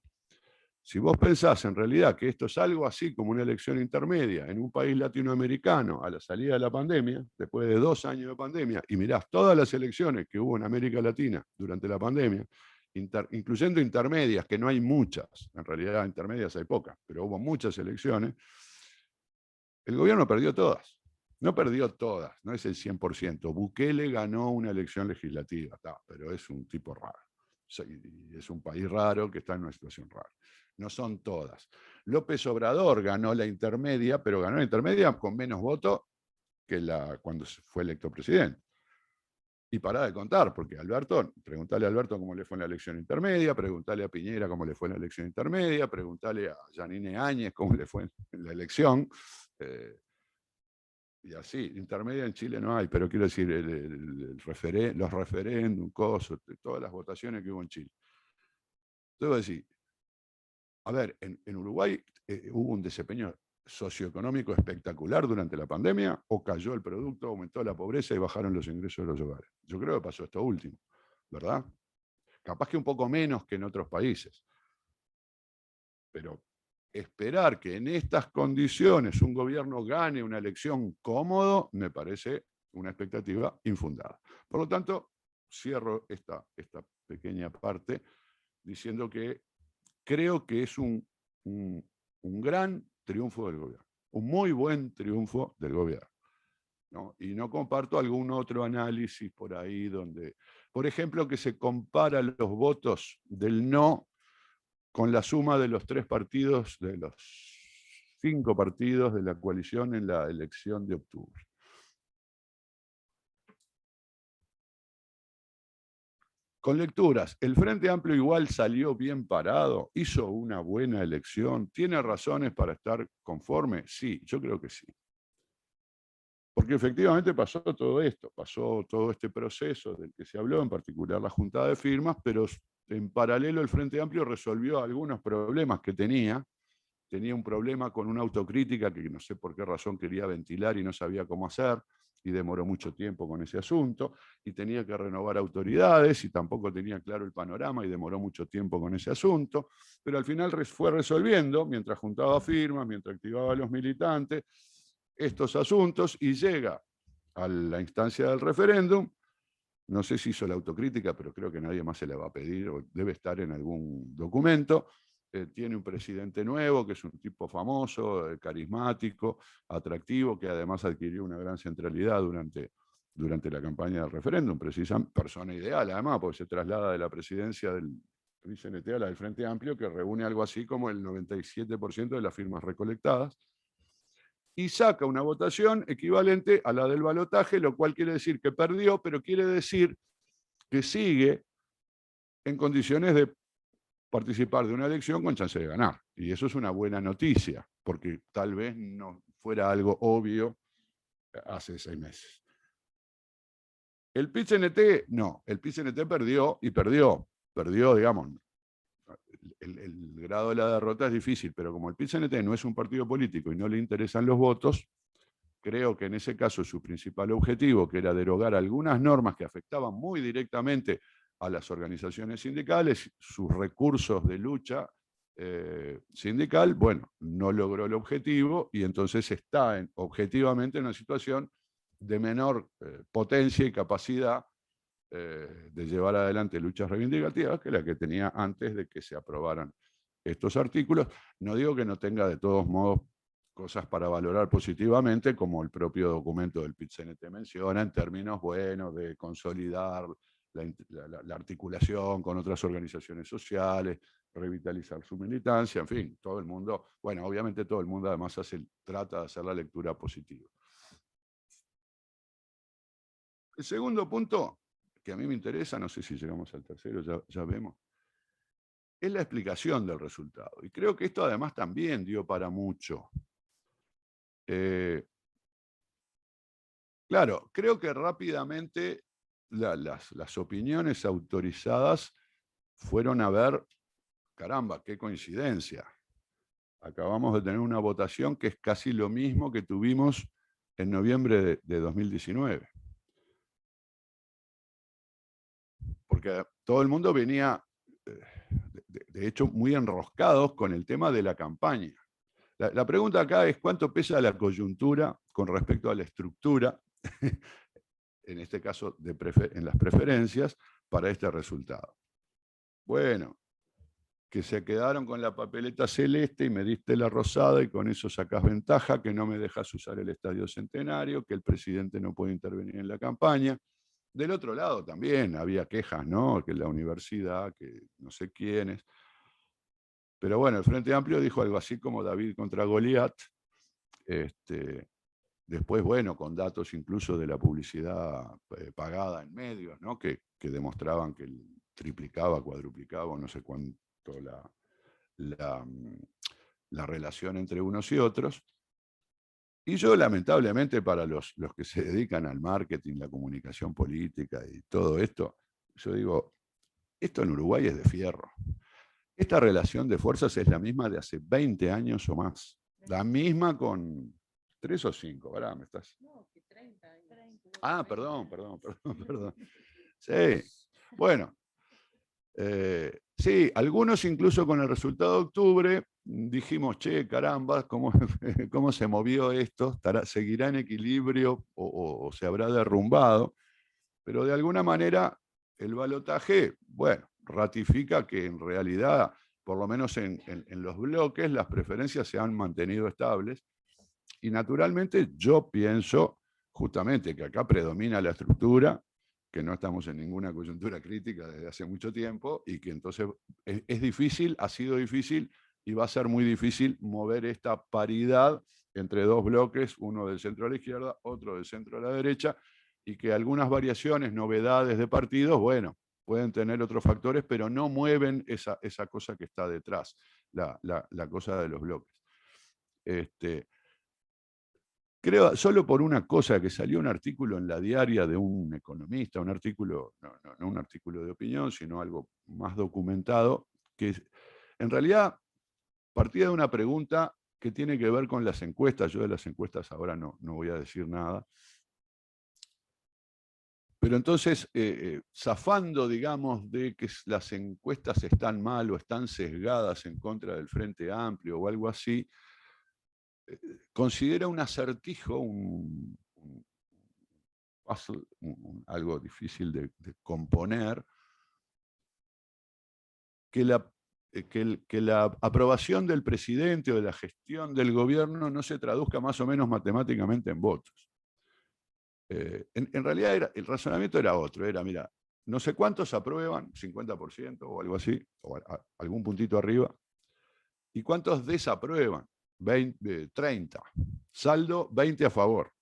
Si vos pensás en realidad que esto es algo así como una elección intermedia en un país latinoamericano a la salida de la pandemia, después de 2 años de pandemia, y mirás todas las elecciones que hubo en América Latina durante la pandemia, incluyendo intermedias, que no hay muchas, en realidad intermedias hay pocas, pero hubo muchas elecciones, el gobierno perdió todas. No perdió todas, no es el 100%. Bukele ganó una elección legislativa, pero es un tipo raro. Es un país raro que está en una situación rara. No son todas. López Obrador ganó la intermedia, pero ganó la intermedia con menos votos que cuando fue electo presidente. Y pará de contar, porque Alberto, preguntale a Alberto cómo le fue en la elección intermedia, preguntale a Piñera cómo le fue en la elección intermedia, preguntale a Yanine Áñez cómo le fue en la elección. Y así, intermedia en Chile no hay, pero quiero decir, los referéndum, cosas, todas las votaciones que hubo en Chile. Debo decir, a ver, en Uruguay hubo un desempeño socioeconómico espectacular durante la pandemia, o cayó el producto, aumentó la pobreza y bajaron los ingresos de los hogares. Yo creo que pasó esto último, ¿verdad? Capaz que un poco menos que en otros países. Pero esperar que en estas condiciones un gobierno gane una elección cómodo, me parece una expectativa infundada. Por lo tanto, cierro esta pequeña parte diciendo que creo que es un gran triunfo del gobierno, un muy buen triunfo del gobierno, ¿no? Y no comparto algún otro análisis por ahí donde, por ejemplo, que se compara los votos del no con la suma de los 3 partidos, de los 5 partidos de la coalición en la elección de octubre. Con lecturas, el Frente Amplio igual salió bien parado, hizo una buena elección, ¿tiene razones para estar conforme? Sí, yo creo que sí. Porque efectivamente pasó todo esto, pasó todo este proceso del que se habló, en particular la juntada de firmas, pero en paralelo el Frente Amplio resolvió algunos problemas que tenía. Tenía un problema con una autocrítica que no sé por qué razón quería ventilar y no sabía cómo hacer, y demoró mucho tiempo con ese asunto, y tenía que renovar autoridades, y tampoco tenía claro el panorama, y demoró mucho tiempo con ese asunto, pero al final fue resolviendo, mientras juntaba firmas, mientras activaba a los militantes, estos asuntos, y llega a la instancia del referéndum. No sé si hizo la autocrítica, pero creo que nadie más se la va a pedir, o debe estar en algún documento. Tiene un presidente nuevo, que es un tipo famoso, carismático, atractivo, que además adquirió una gran centralidad durante la campaña del referéndum, precisamente persona ideal, además, porque se traslada de la presidencia del PCNT a la del Frente Amplio, que reúne algo así como el 97% de las firmas recolectadas, y saca una votación equivalente a la del balotaje, lo cual quiere decir que perdió, pero quiere decir que sigue en condiciones de participar de una elección con chance de ganar. Y eso es una buena noticia, porque tal vez no fuera algo obvio hace 6 meses. El PIT-CNT, no, el PIT-CNT perdió, digamos, el grado de la derrota es difícil, pero como el PIT-CNT no es un partido político y no le interesan los votos, creo que en ese caso su principal objetivo, que era derogar algunas normas que afectaban muy directamente a las organizaciones sindicales, sus recursos de lucha sindical, bueno, no logró el objetivo y entonces está objetivamente en una situación de menor potencia y capacidad de llevar adelante luchas reivindicativas que la que tenía antes de que se aprobaran estos artículos. No digo que no tenga de todos modos cosas para valorar positivamente, como el propio documento del PIT-CNT menciona, en términos buenos de consolidar la articulación con otras organizaciones sociales, revitalizar su militancia, en fin, todo el mundo, bueno, obviamente todo el mundo además trata de hacer la lectura positiva. El segundo punto, que a mí me interesa, no sé si llegamos al tercero, ya vemos, es la explicación del resultado. Y creo que esto además también dio para mucho. Claro, creo que rápidamente las opiniones autorizadas fueron a ver, caramba, qué coincidencia. Acabamos de tener una votación que es casi lo mismo que tuvimos en noviembre de 2019. Porque todo el mundo venía, de hecho, muy enroscados con el tema de la campaña. La pregunta acá es cuánto pesa la coyuntura con respecto a la estructura, en este caso en las preferencias, para este resultado. Bueno, que se quedaron con la papeleta celeste y me diste la rosada y con eso sacás ventaja, que no me dejas usar el Estadio Centenario, que el presidente no puede intervenir en la campaña. Del otro lado también había quejas, ¿no? Que la universidad, que no sé quiénes. Pero bueno, el Frente Amplio dijo algo así como David contra Goliat. Después, bueno, con datos incluso de la publicidad pagada en medios, ¿no? que demostraban que triplicaba, cuadruplicaba, no sé cuánto la relación entre unos y otros. Y yo, lamentablemente, para los que se dedican al marketing, la comunicación política y todo esto, yo digo, esto en Uruguay es de fierro. Esta relación de fuerzas es la misma de hace 20 años o más. La misma con 3 o 5, ¿verdad? ¿Me estás? No, que 30 años. Ah, perdón. Sí, bueno. Sí, algunos incluso con el resultado de octubre dijimos, che, caramba, ¿cómo se movió esto? ¿Seguirá en equilibrio o se habrá derrumbado? Pero de alguna manera el balotaje, bueno, ratifica que en realidad, por lo menos en los bloques, las preferencias se han mantenido estables. Y naturalmente yo pienso justamente que acá predomina la estructura, que no estamos en ninguna coyuntura crítica desde hace mucho tiempo y que entonces es difícil, ha sido difícil y va a ser muy difícil mover esta paridad entre dos bloques, uno del centro a la izquierda, otro del centro a la derecha, y que algunas variaciones, novedades de partidos, bueno, pueden tener otros factores, pero no mueven esa cosa que está detrás, la cosa de los bloques. Creo, solo por una cosa, que salió un artículo en la diaria de un economista, un artículo, no un artículo de opinión, sino algo más documentado, que en realidad partía de una pregunta que tiene que ver con las encuestas. Yo de las encuestas ahora no voy a decir nada. Pero entonces, zafando, digamos, de que las encuestas están mal o están sesgadas en contra del Frente Amplio o algo así, considera un acertijo, algo difícil de componer, que la aprobación del presidente o de la gestión del gobierno no se traduzca más o menos matemáticamente en votos. En realidad el razonamiento era otro, era, mira, no sé cuántos aprueban, 50% o algo así, o algún puntito arriba, y cuántos desaprueban, 30. Saldo, 20 a favor.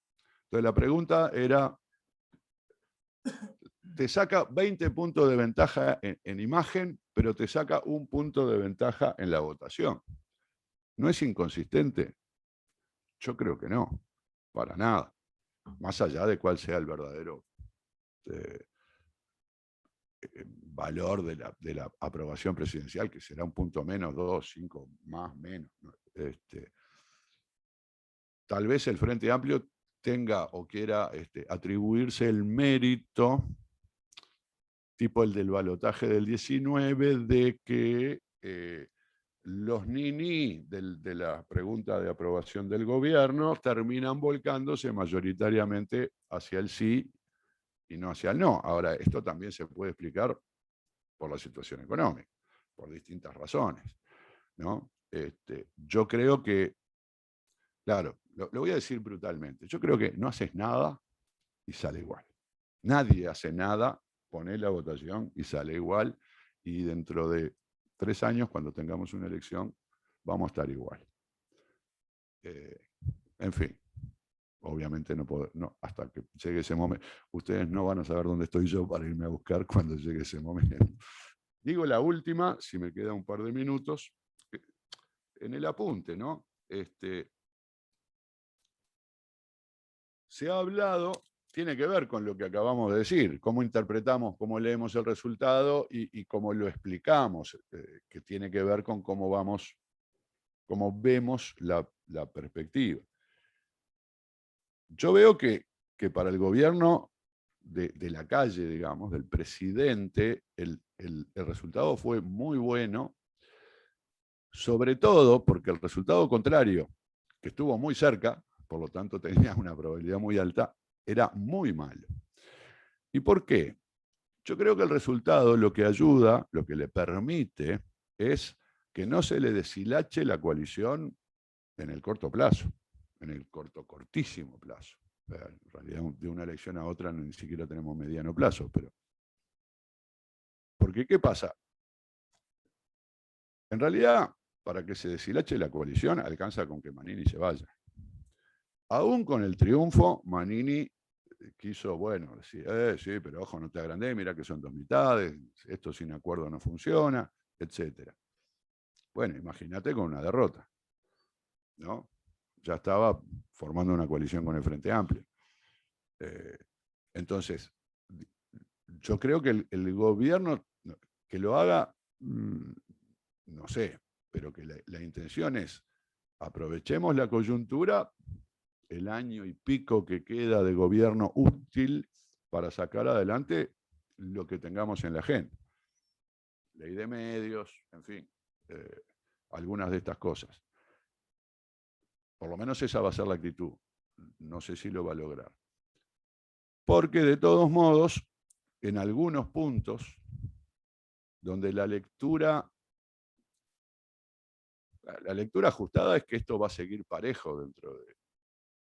Entonces la pregunta era, te saca 20 puntos de ventaja en imagen, pero te saca un punto de ventaja en la votación. ¿No es inconsistente? Yo creo que no, para nada. Más allá de cuál sea el verdadero valor de la aprobación presidencial, que será un punto menos, 2, 5, más, menos. Tal vez el Frente Amplio tenga o quiera atribuirse el mérito, tipo el del balotaje del 19, de que los niní de la pregunta de aprobación del gobierno terminan volcándose mayoritariamente hacia el sí y no hacia el no. Ahora, esto también se puede explicar por la situación económica, por distintas razones, ¿no? Yo creo que, claro, lo voy a decir brutalmente, yo creo que no haces nada y sale igual. Nadie hace nada, pone la votación y sale igual, y dentro de 3 años, cuando tengamos una elección, vamos a estar igual. En fin, obviamente no, hasta que llegue ese momento. Ustedes no van a saber dónde estoy yo para irme a buscar cuando llegue ese momento. Digo la última, si me queda un par de minutos, en el apunte, ¿no? Se ha hablado, tiene que ver con lo que acabamos de decir, cómo interpretamos, cómo leemos el resultado y cómo lo explicamos, que tiene que ver con cómo vemos la perspectiva. Yo veo que para el gobierno de la calle, digamos, del presidente, el resultado fue muy bueno, sobre todo porque el resultado contrario, que estuvo muy cerca, por lo tanto tenía una probabilidad muy alta, era muy malo. ¿Y por qué? Yo creo que el resultado lo que ayuda, lo que le permite, es que no se le deshilache la coalición en el corto plazo, en el cortísimo plazo. En realidad, de una elección a otra ni siquiera tenemos mediano plazo, pero... Porque, ¿qué pasa? En realidad, para que se deshilache la coalición, alcanza con que Manini se vaya. Aún con el triunfo, Manini quiso, bueno, decir, sí, pero ojo, no te agrandé, mira que son dos mitades, esto sin acuerdo no funciona, etc. Bueno, imagínate con una derrota, ¿no? Ya estaba formando una coalición con el Frente Amplio. Entonces, yo creo que el gobierno que lo haga, no sé, pero que la intención es aprovechemos la coyuntura, el año y pico que queda de gobierno útil para sacar adelante lo que tengamos en la agenda. Ley de medios, en fin, algunas de estas cosas. Por lo menos esa va a ser la actitud. No sé si lo va a lograr. Porque de todos modos, en algunos puntos donde la lectura ajustada es que esto va a seguir parejo dentro de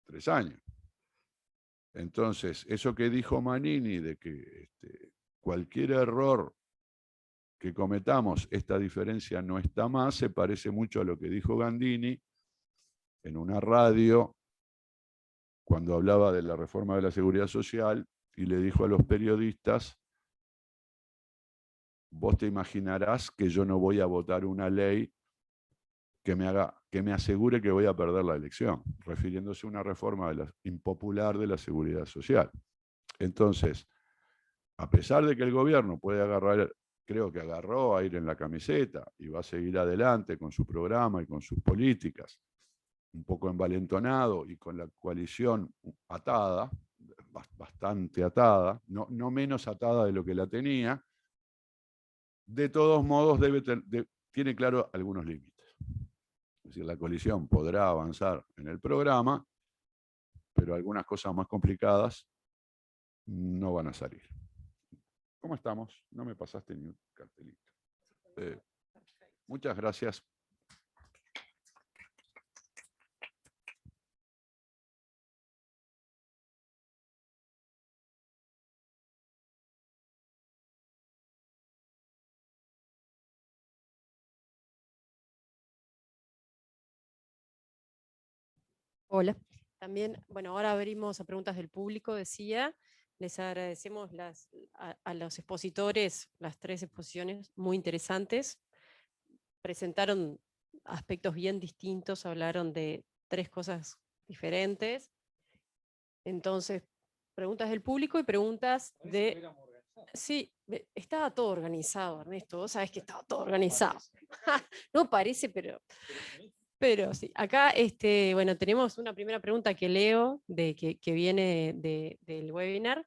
3 años. Entonces, eso que dijo Manini de que cualquier error que cometamos, esta diferencia no está más, se parece mucho a lo que dijo Gandini en una radio cuando hablaba de la reforma de la seguridad social y le dijo a los periodistas: vos te imaginarás que yo no voy a votar una ley que me asegure que voy a perder la elección, refiriéndose a una reforma impopular de la seguridad social. Entonces, a pesar de que el gobierno puede agarrar, creo que agarró a ir en la camiseta y va a seguir adelante con su programa y con sus políticas, un poco envalentonado y con la coalición atada, bastante atada, no menos atada de lo que la tenía, de todos modos tiene claro algunos límites. Es decir, la coalición podrá avanzar en el programa, pero algunas cosas más complicadas no van a salir. ¿Cómo estamos? No me pasaste ni un cartelito. Muchas gracias. Hola. También, bueno, ahora abrimos a preguntas del público, decía. Les agradecemos a los expositores las 3 exposiciones muy interesantes. Presentaron aspectos bien distintos, hablaron de 3 cosas diferentes. Entonces, preguntas del público y preguntas de... Sí, estaba todo organizado, Ernesto. Vos sabés que estaba todo organizado. No parece, pero sí. Acá, bueno, tenemos una primera pregunta que leo, que viene del webinar.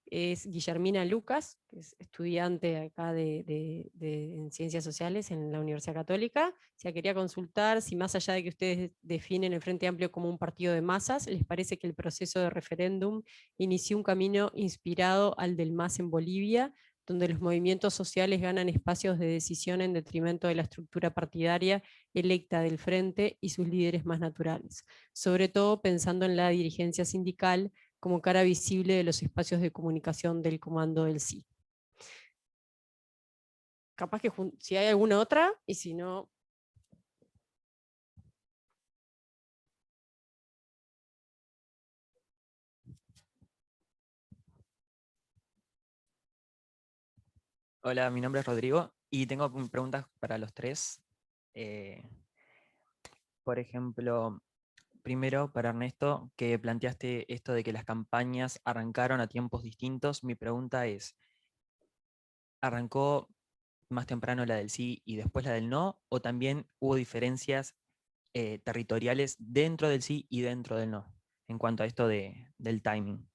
Es Guillermina Lucas, que es estudiante acá en Ciencias Sociales en la Universidad Católica. O sea, quería consultar si, más allá de que ustedes definen el Frente Amplio como un partido de masas, ¿les parece que el proceso de referéndum inició un camino inspirado al del MAS en Bolivia, donde los movimientos sociales ganan espacios de decisión en detrimento de la estructura partidaria electa del Frente y sus líderes más naturales, sobre todo pensando en la dirigencia sindical como cara visible de los espacios de comunicación del comando del sí? Capaz que si hay alguna otra, y si no... Hola, mi nombre es Rodrigo y tengo preguntas para los 3. Por ejemplo, primero para Ernesto, que planteaste esto de que las campañas arrancaron a tiempos distintos. Mi pregunta es, ¿arrancó más temprano la del sí y después la del no? ¿O también hubo diferencias territoriales dentro del sí y dentro del no, en cuanto a esto del timing?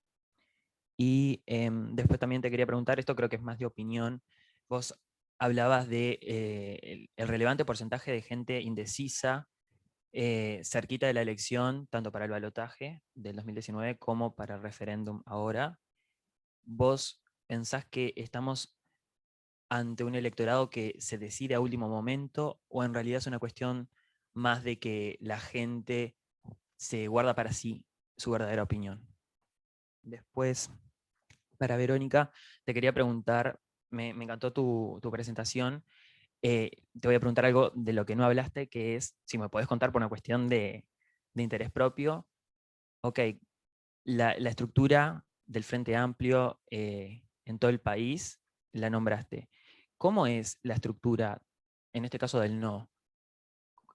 Y después también te quería preguntar, esto creo que es más de opinión, vos hablabas de el relevante porcentaje de gente indecisa cerquita de la elección, tanto para el balotaje del 2019 como para el referéndum ahora. ¿Vos pensás que estamos ante un electorado que se decide a último momento o en realidad es una cuestión más de que la gente se guarda para sí su verdadera opinión? Después, para Verónica, te quería preguntar, me encantó tu presentación. Te voy a preguntar algo de lo que no hablaste, que es si me podés contar por una cuestión de interés propio, ok, la estructura del Frente Amplio en todo el país la nombraste. ¿Cómo es la estructura, en este caso del no?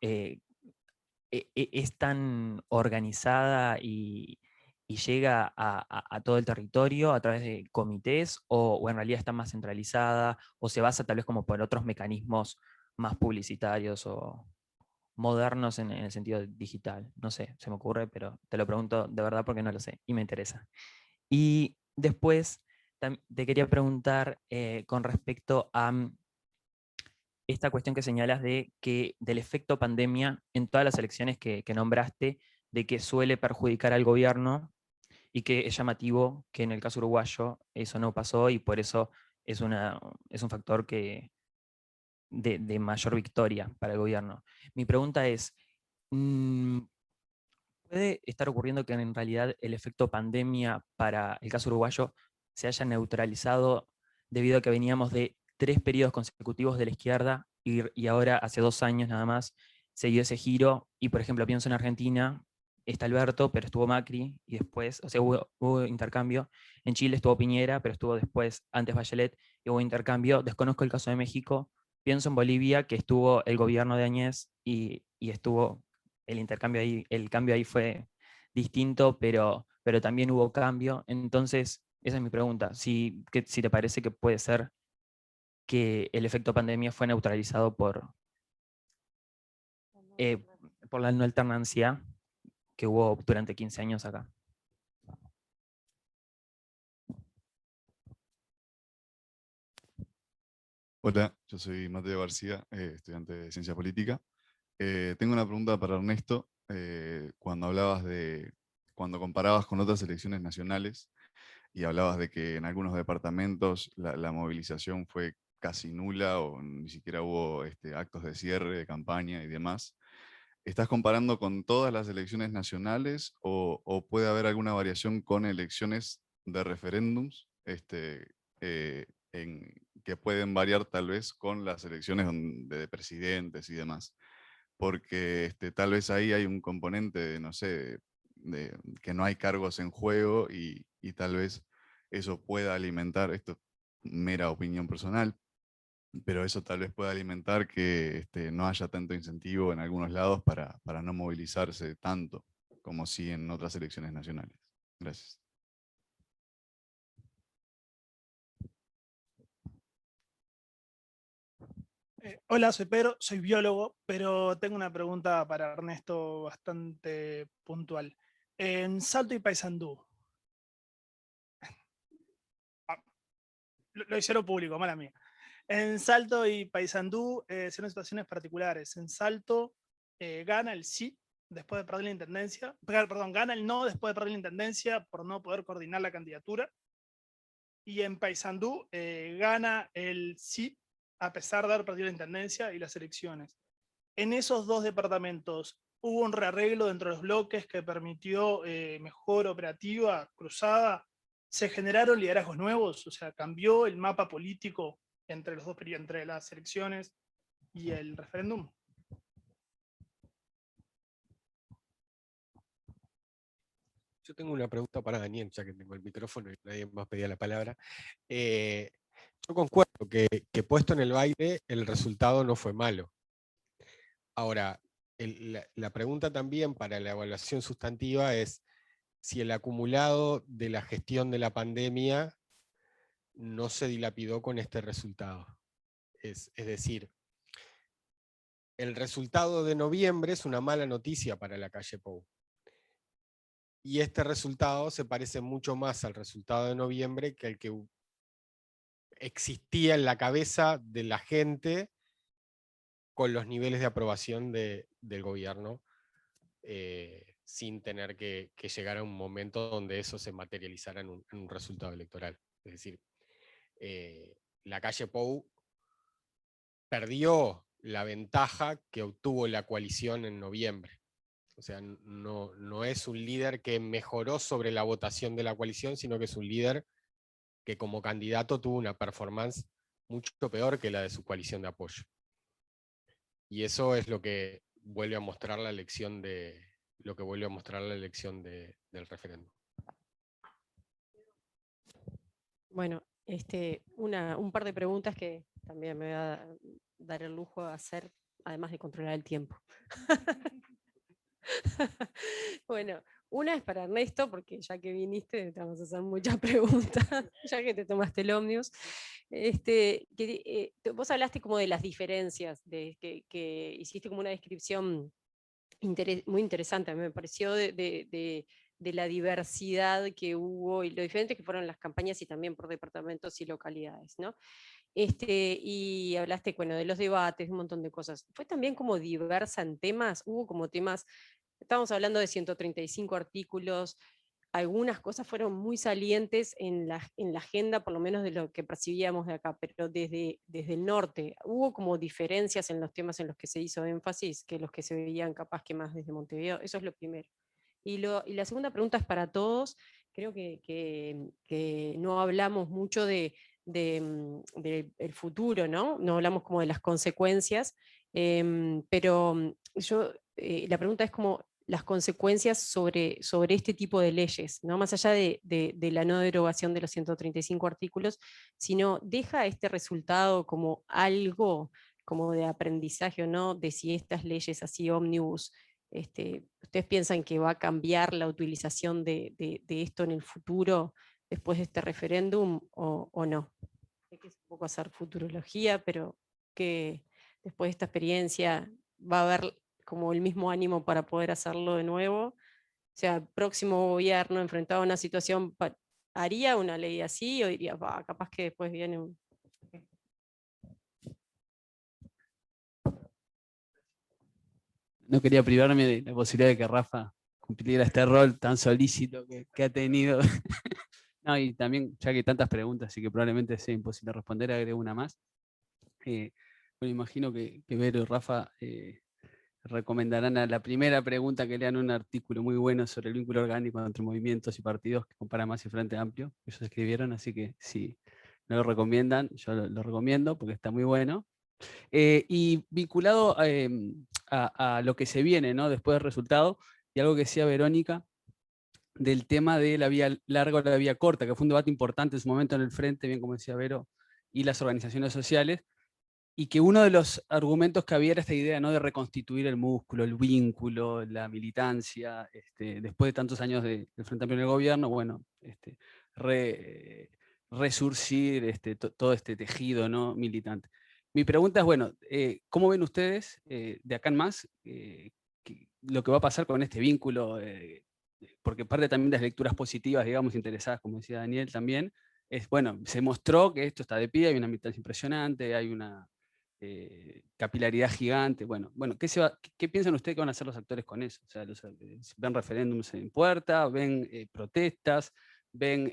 ¿Es tan organizada y llega a todo el territorio a través de comités o en realidad está más centralizada o se basa tal vez como por otros mecanismos más publicitarios o modernos en el sentido digital? No sé, se me ocurre, pero te lo pregunto de verdad porque no lo sé y me interesa. Y después te quería preguntar con respecto a esta cuestión que señalas del efecto pandemia en todas las elecciones que nombraste, de que suele perjudicar al gobierno y que es llamativo que en el caso uruguayo eso no pasó y por eso es un factor de mayor victoria para el gobierno. Mi pregunta es, ¿puede estar ocurriendo que en realidad el efecto pandemia para el caso uruguayo se haya neutralizado debido a que veníamos de 3 periodos consecutivos de la izquierda y ahora hace 2 años nada más se dio ese giro? Y por ejemplo, pienso en Argentina, está Alberto, pero estuvo Macri y después, o sea, hubo intercambio. En Chile estuvo Piñera, pero estuvo después, antes Bachelet, y hubo intercambio. Desconozco el caso de México. Pienso en Bolivia, que estuvo el gobierno de Añez y estuvo el intercambio ahí, el cambio ahí fue distinto, pero también hubo cambio. Entonces, esa es mi pregunta. Si te parece que puede ser que el efecto pandemia fue neutralizado por la no alternancia que hubo durante 15 años acá. Hola, yo soy Mateo García, estudiante de Ciencia Política. Tengo una pregunta para Ernesto. Cuando comparabas con otras elecciones nacionales y hablabas de que en algunos departamentos la movilización fue casi nula o ni siquiera hubo actos de cierre de campaña y demás, ¿estás comparando con todas las elecciones nacionales o puede haber alguna variación con elecciones de referéndums que pueden variar tal vez con las elecciones de presidentes y demás? Porque tal vez ahí hay un componente de, no sé, de que no hay cargos en juego y tal vez eso pueda alimentar, esto es mera opinión personal, pero eso tal vez pueda alimentar que no haya tanto incentivo en algunos lados para no movilizarse tanto como sí en otras elecciones nacionales. Gracias. Hola, soy Pedro, soy biólogo, pero tengo una pregunta para Ernesto bastante puntual. En Salto y Paysandú, lo hicieron público, mala mía. En Salto y Paysandú son situaciones particulares. En Salto gana el sí después de perder la intendencia, perdón, gana el no después de perder la intendencia por no poder coordinar la candidatura. Y en Paysandú gana el sí a pesar de haber perdido la intendencia y las elecciones. En esos dos departamentos, ¿hubo un rearreglo dentro de los bloques que permitió mejor operativa, cruzada? ¿Se generaron liderazgos nuevos? O sea, ¿cambió el mapa político entre los dos periodos, entre las elecciones y el referéndum? Yo tengo una pregunta para Daniel, ya que tengo el micrófono y nadie más pedía la palabra. Yo concuerdo que puesto en el baile el resultado no fue malo. Ahora, la pregunta también para la evaluación sustantiva es si el acumulado de la gestión de la pandemia no se dilapidó con este resultado. Es decir, el resultado de noviembre es una mala noticia para la calle Pou. Y este resultado se parece mucho más al resultado de noviembre que el que existía en la cabeza de la gente con los niveles de aprobación del gobierno, sin tener que llegar a un momento donde eso se materializara en un resultado electoral. Es decir, la calle Pou perdió la ventaja que obtuvo la coalición en noviembre. O sea, no es un líder que mejoró sobre la votación de la coalición, sino que es un líder que como candidato tuvo una performance mucho peor que la de su coalición de apoyo. Y eso es lo que vuelve a mostrar la elección de lo que vuelve a mostrar la elección del referéndum. Bueno, un par de preguntas que también me voy a dar el lujo de hacer, además de controlar el tiempo. Bueno, una es para Ernesto, porque ya que viniste te vamos a hacer muchas preguntas, ya que te tomaste el ómnibus. Vos hablaste como de las diferencias, que hiciste como una descripción muy interesante, a mí me pareció de la diversidad que hubo y lo diferente que fueron las campañas y también por departamentos y localidades, ¿no? Y hablaste, bueno, de los debates, un montón de cosas. Fue también como diversa en temas, hubo como temas, estábamos hablando de 135 artículos, algunas cosas fueron muy salientes en la agenda, por lo menos de lo que percibíamos de acá, pero desde el norte, hubo como diferencias en los temas en los que se hizo énfasis que los que se veían capaz que más desde Montevideo, eso es lo primero. Y la segunda pregunta es para todos, creo que no hablamos mucho del futuro, ¿no? No hablamos como de las consecuencias, pero la pregunta es como las consecuencias sobre este tipo de leyes, ¿no? Más allá de la no derogación de los 135 artículos, sino deja este resultado como algo como de aprendizaje o no, de si estas leyes así ómnibus, ¿ustedes piensan que va a cambiar la utilización de esto en el futuro después de este referéndum o no? Sé que es un poco hacer futurología, pero que después de esta experiencia va a haber como el mismo ánimo para poder hacerlo de nuevo. O sea, el próximo gobierno enfrentado a una situación, ¿haría una ley así o diría, capaz que después viene un... No quería privarme de la posibilidad de que Rafa cumpliera este rol tan solícito que ha tenido. No, y también, ya que hay tantas preguntas y que probablemente sea imposible responder, agrego una más. Bueno, imagino que Vero y Rafa recomendarán a la primera pregunta que lean un artículo muy bueno sobre el vínculo orgánico entre movimientos y partidos que compara más y Frente Amplio. Ellos escribieron, así que si no lo recomiendan, yo lo recomiendo porque está muy bueno. Y vinculado a lo que se viene, ¿no? Después del resultado, y algo que decía Verónica, del tema de la vía larga o la vía corta, que fue un debate importante en su momento en el Frente, bien como decía Vero, y las organizaciones sociales, y que uno de los argumentos que había era esta idea, ¿no? De reconstituir el músculo, el vínculo, la militancia, después de tantos años del Frente Amplio en el gobierno, bueno, resurgir todo este tejido, ¿no? Militante. Mi pregunta es, bueno, ¿cómo ven ustedes de acá en más lo que va a pasar con este vínculo? Porque parte también de las lecturas positivas, digamos, interesadas, como decía Daniel también, es, bueno, se mostró que esto está de pie, hay una militancia impresionante, hay una capilaridad gigante. Bueno, ¿qué piensan ustedes que van a hacer los actores con eso? O sea, ¿ven referéndums en puerta? ¿Ven protestas? ¿Ven,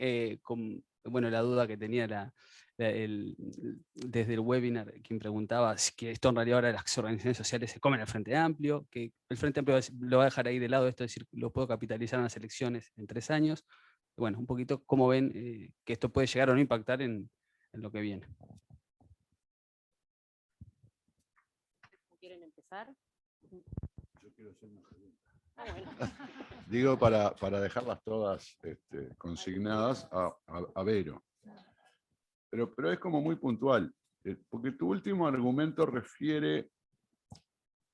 bueno, la duda que tenía desde el webinar, quien preguntaba que esto en realidad ahora las organizaciones sociales se comen al Frente Amplio, que el Frente Amplio lo va a dejar ahí de lado, esto es decir, lo puedo capitalizar en las elecciones en 3 años? Bueno, un poquito cómo ven que esto puede llegar o no impactar en lo que viene. ¿Quieren empezar? Yo quiero hacer una pregunta. Bueno. Digo para dejarlas todas consignadas a Vero. Pero es como muy puntual, porque tu último argumento refiere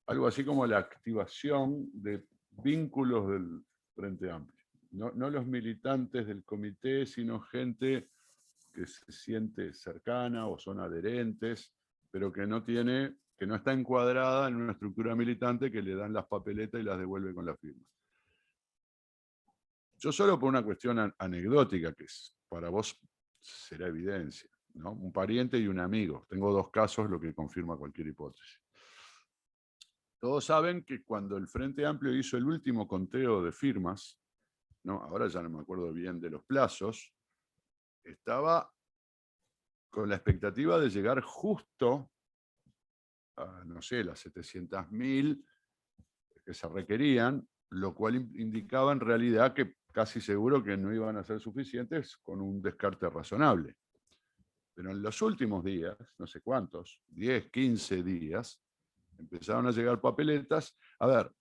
algo así como la activación de vínculos del Frente Amplio. No los militantes del comité, sino gente que se siente cercana o son adherentes, pero que no está encuadrada en una estructura militante que le dan las papeletas y las devuelve con la firma. Yo solo por una cuestión anecdótica, que para vos será evidencia, ¿no? Un pariente y un amigo. Tengo 2 casos, lo que confirma cualquier hipótesis. Todos saben que cuando el Frente Amplio hizo el último conteo de firmas, ¿no? Ahora ya no me acuerdo bien de los plazos, estaba con la expectativa de llegar justo a, no sé, las 700.000 que se requerían, lo cual indicaba en realidad que casi seguro que no iban a ser suficientes con un descarte razonable. Pero en los últimos días, no sé cuántos, 10, 15 días, empezaron a llegar papeletas. A ver,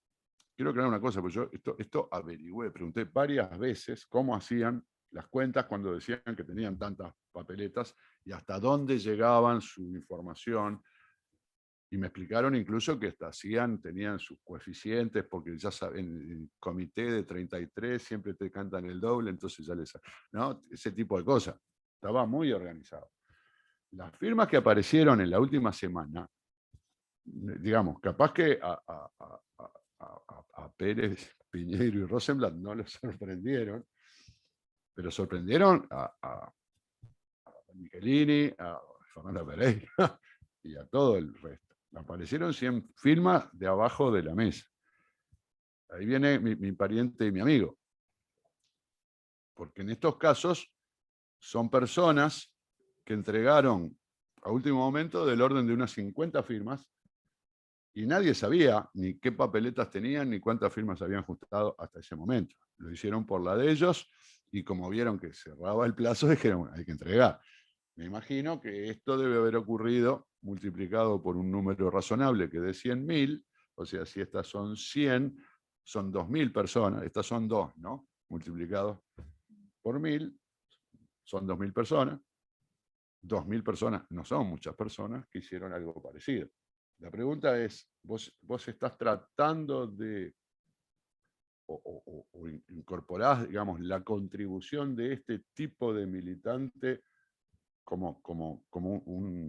quiero aclarar una cosa, porque yo esto averigüé, pregunté varias veces cómo hacían las cuentas cuando decían que tenían tantas papeletas y hasta dónde llegaban su información. Y me explicaron incluso que hasta tenían sus coeficientes, porque ya saben, en el comité de 33 siempre te cantan el doble, entonces ya les... ¿no? Ese tipo de cosas. Estaba muy organizado. Las firmas que aparecieron en la última semana, digamos, capaz que a Pérez, Piñeiro y Rosenblatt no los sorprendieron, pero sorprendieron a Michelini, a Fernanda Pereira y a todo el resto. Aparecieron 100 firmas de abajo de la mesa. Ahí viene mi pariente y mi amigo. Porque en estos casos son personas que entregaron a último momento del orden de unas 50 firmas y nadie sabía ni qué papeletas tenían ni cuántas firmas habían juntado hasta ese momento. Lo hicieron por la de ellos y como vieron que cerraba el plazo, dijeron, hay que entregar. Me imagino que esto debe haber ocurrido multiplicado por un número razonable que dé 100.000, o sea, si estas son 100, son 2.000 personas, estas son 2, ¿no? Multiplicados por 1.000, son 2.000 personas. 2.000 personas no son muchas personas que hicieron algo parecido. La pregunta es, ¿vos estás tratando de o incorporás, digamos, la contribución de este tipo de militante como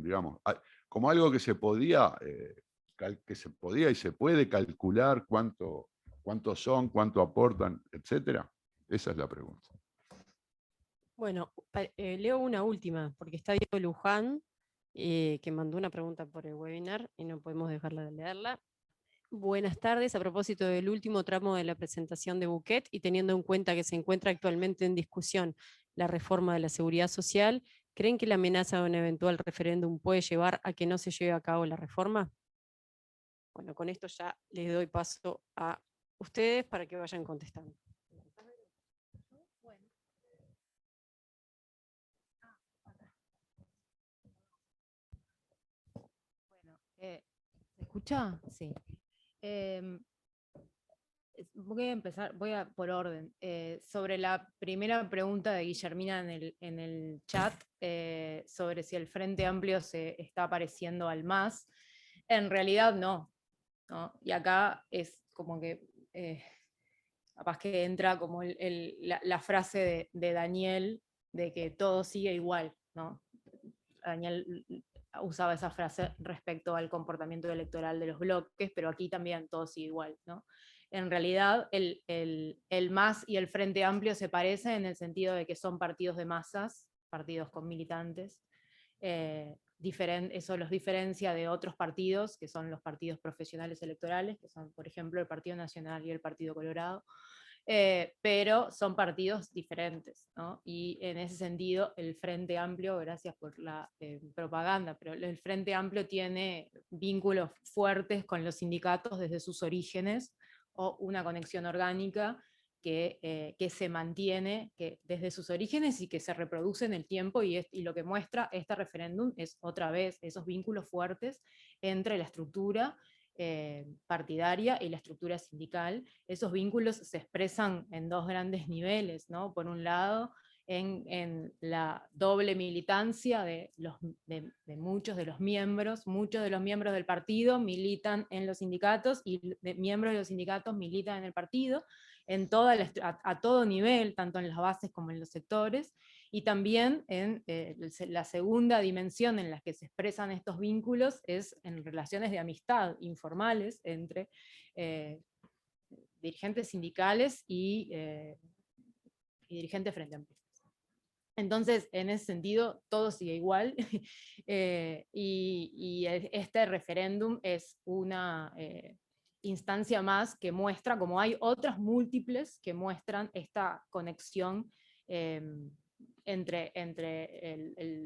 digamos, como algo que se podía y se puede calcular cuántos son, cuánto aportan, etcétera? Esa es la pregunta. Bueno, leo una última, porque está Diego Luján, que mandó una pregunta por el webinar y no podemos dejarla de leerla. Buenas tardes, a propósito del último tramo de la presentación de Buquet y teniendo en cuenta que se encuentra actualmente en discusión la reforma de la seguridad social, ¿creen que la amenaza de un eventual referéndum puede llevar a que no se lleve a cabo la reforma? Bueno, con esto ya les doy paso a ustedes para que vayan contestando. ¿Se escucha? Sí. Voy a empezar, por orden. Sobre la primera pregunta de Guillermina en el chat, sobre si el Frente Amplio se está pareciendo al MAS, en realidad no. Y acá es como que, capaz que entra como la frase de Daniel, de que todo sigue igual, ¿no? Daniel usaba esa frase respecto al comportamiento electoral de los bloques, pero aquí también todo sigue igual, ¿no? En realidad, el MAS y el Frente Amplio se parecen en el sentido de que son partidos de masas, partidos con militantes. Eso los diferencia de otros partidos, que son los partidos profesionales electorales, que son, por ejemplo, el Partido Nacional y el Partido Colorado. Pero son partidos diferentes, ¿no? Y en ese sentido el Frente Amplio, gracias por la propaganda, pero el Frente Amplio tiene vínculos fuertes con los sindicatos desde sus orígenes, o una conexión orgánica que se mantiene desde sus orígenes y que se reproduce en el tiempo, y lo que muestra este referéndum es otra vez esos vínculos fuertes entre la estructura partidaria y la estructura sindical. Esos vínculos se expresan en dos grandes niveles, ¿no? Por un lado, en la doble militancia de muchos de los miembros del partido militan en los sindicatos y miembros de los sindicatos militan en el partido, a todo nivel, tanto en las bases como en los sectores. Y también en la segunda dimensión en la que se expresan estos vínculos es en relaciones de amistad informales entre dirigentes sindicales y dirigentes Frente Amplio. Entonces, en ese sentido, todo sigue igual, y este referéndum es una instancia más que muestra, como hay otras múltiples que muestran esta conexión entre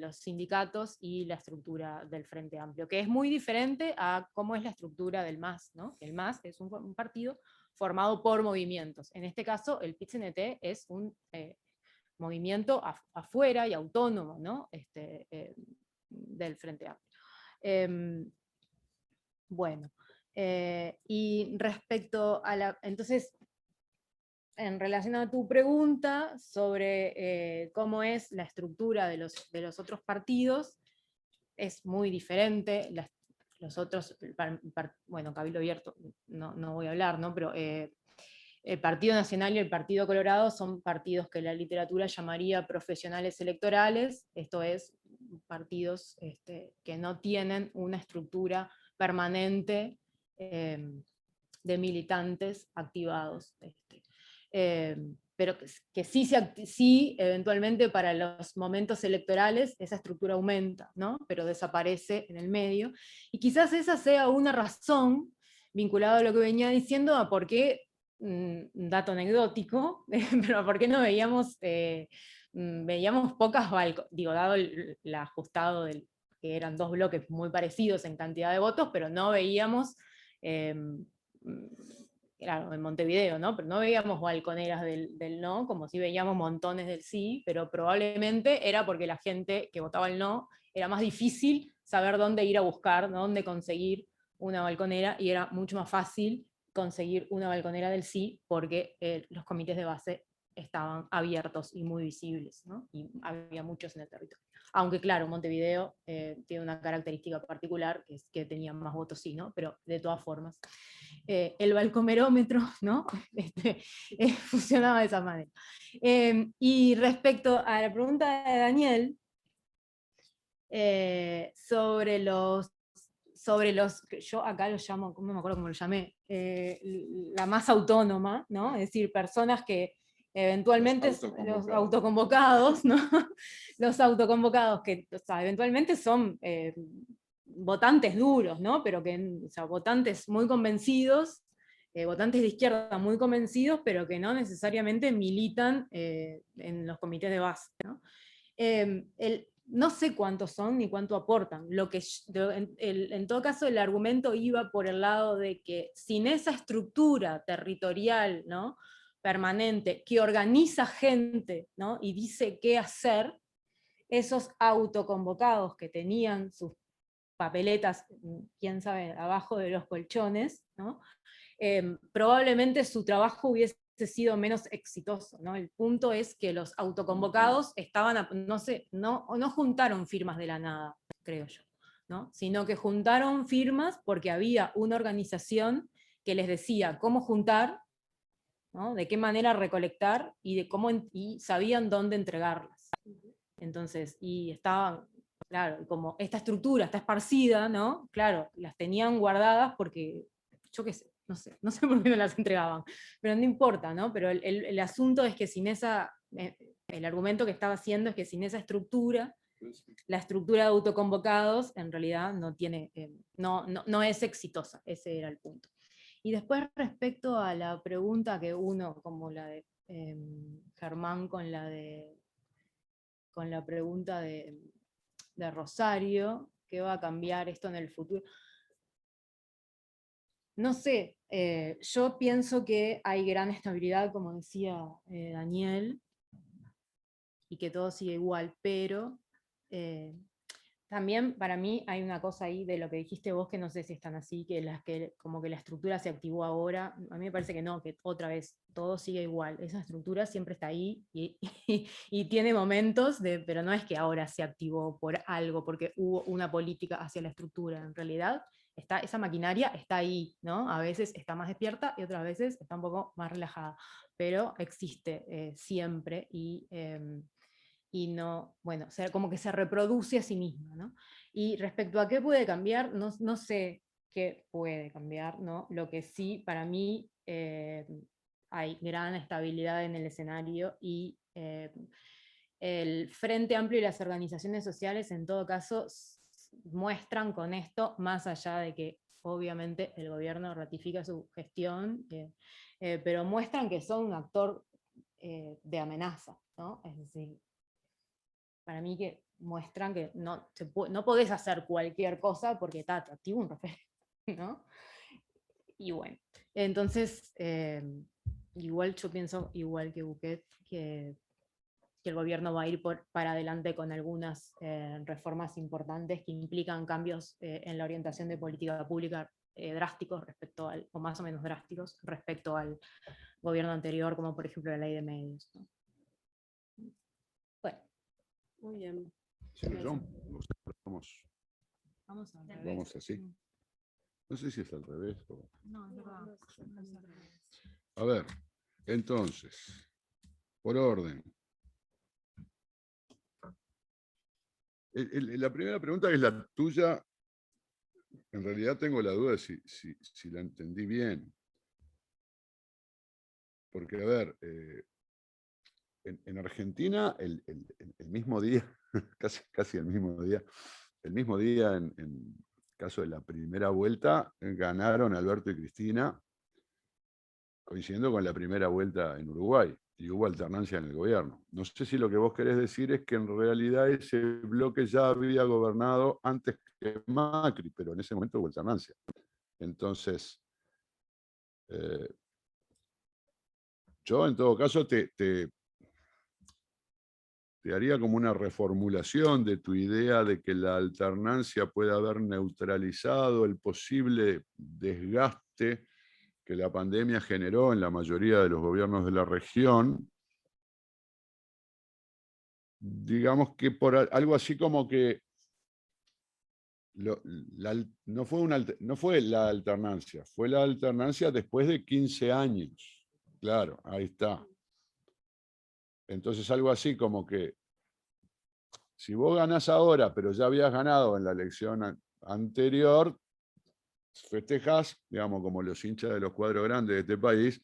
los sindicatos y la estructura del Frente Amplio, que es muy diferente a cómo es la estructura del MAS, ¿no? El MAS es un partido formado por movimientos. En este caso, el PIT-CNT es un movimiento afuera y autónomo, ¿no? Del Frente Amplio. Bueno, Y respecto a la... Entonces, en relación a tu pregunta sobre cómo es la estructura de los otros partidos, es muy diferente. Los otros, bueno, Cabildo Abierto, no voy a hablar, ¿no? Pero el Partido Nacional y el Partido Colorado son partidos que la literatura llamaría profesionales electorales, esto es, partidos que no tienen una estructura permanente de militantes activados. Pero que sí, eventualmente para los momentos electorales esa estructura aumenta, ¿no? Pero desaparece en el medio. Y quizás esa sea una razón, vinculada a lo que venía diciendo, a por qué, dato anecdótico, pero por qué no veíamos, veíamos pocas digo, dado el ajustado que eran dos bloques muy parecidos en cantidad de votos, pero no veíamos... claro, en Montevideo, ¿no? Pero no veíamos balconeras del no, como si veíamos montones del sí, pero probablemente era porque la gente que votaba el no era más difícil saber dónde ir a buscar, dónde conseguir una balconera, y era mucho más fácil conseguir una balconera del sí, porque los comités de base estaban abiertos y muy visibles, ¿no? Y había muchos en el territorio. Aunque claro, Montevideo tiene una característica particular, que es que tenía más votos sí, ¿no? Pero de todas formas, el balcomerómetro, ¿no? Funcionaba de esa manera. Y respecto a la pregunta de Daniel, sobre los, yo acá los llamo, no me acuerdo cómo lo llamé, la masa autónoma, ¿no? Es decir, personas que eventualmente los autoconvocados, ¿no? Los autoconvocados que, o sea, eventualmente son votantes duros, ¿no? Pero que, o sea, votantes muy convencidos, votantes de izquierda muy convencidos, pero que no necesariamente militan en los comités de base, ¿no? No sé cuántos son ni cuánto aportan. En todo caso, el argumento iba por el lado de que sin esa estructura territorial, ¿no? Permanente, que organiza gente, ¿no? Y dice qué hacer, esos autoconvocados que tenían sus papeletas, quién sabe, abajo de los colchones, ¿no? Probablemente su trabajo hubiese sido menos exitoso, ¿no? El punto es que los autoconvocados estaban, no juntaron firmas de la nada, creo yo, ¿no? Sino que juntaron firmas porque había una organización que les decía cómo juntar, ¿no? De qué manera recolectar y sabían dónde entregarlas. Entonces, y estaban, claro, como esta estructura está esparcida, ¿no? Claro, las tenían guardadas porque, yo qué sé, no sé por qué no las entregaban, pero no importa, ¿no? Pero el asunto es que sin esa, el argumento que estaba haciendo es que sin esa estructura, la estructura de autoconvocados en realidad no tiene, no es exitosa, ese era el punto. Y después respecto a la pregunta que uno, como la de Germán con la pregunta de Rosario, ¿qué va a cambiar esto en el futuro? No sé, yo pienso que hay gran estabilidad, como decía Daniel, y que todo sigue igual, pero también para mí hay una cosa ahí de lo que dijiste vos, que no sé si están así, que como que la estructura se activó ahora. A mí me parece que no, que otra vez todo sigue igual. Esa estructura siempre está ahí y tiene momentos, pero no es que ahora se activó por algo, porque hubo una política hacia la estructura. En realidad, esa maquinaria está ahí, ¿no? A veces está más despierta y otras veces está un poco más relajada, pero existe siempre y no, bueno, o sea, como que se reproduce a sí misma, ¿no? Y respecto a qué puede cambiar, no sé qué puede cambiar, ¿no? Lo que sí, para mí, hay gran estabilidad en el escenario y el Frente Amplio y las organizaciones sociales, en todo caso, muestran con esto, más allá de que obviamente el gobierno ratifica su gestión, pero muestran que son un actor de amenaza, ¿no? Es decir, para mí que muestran que no podés hacer cualquier cosa porque te activo un referéndum, ¿no? Y bueno, entonces, igual yo pienso, igual que Buquet, que el gobierno va a ir para adelante con algunas reformas importantes que implican cambios en la orientación de política pública drásticos respecto al, o más o menos drásticos respecto al gobierno anterior, como por ejemplo la ley de medios, ¿no? Bueno. Muy bien. Sí, vamos así. No sé si es al revés. No, es verdad. A ver, entonces, por orden. La primera pregunta, que es la tuya, en realidad tengo la duda de si la entendí bien. Porque, a ver, en Argentina, el mismo día, casi el mismo día, en caso de la primera vuelta, ganaron Alberto y Cristina, coincidiendo con la primera vuelta en Uruguay, y hubo alternancia en el gobierno. No sé si lo que vos querés decir es que en realidad ese bloque ya había gobernado antes que Macri, pero en ese momento hubo alternancia. Entonces, yo en todo caso te haría como una reformulación de tu idea de que la alternancia puede haber neutralizado el posible desgaste que la pandemia generó en la mayoría de los gobiernos de la región. Digamos que por algo así como que no fue la alternancia, fue la alternancia después de 15 años. Claro, ahí está. Entonces algo así como que si vos ganás ahora, pero ya habías ganado en la elección anterior, festejás, digamos, como los hinchas de los cuadros grandes de este país,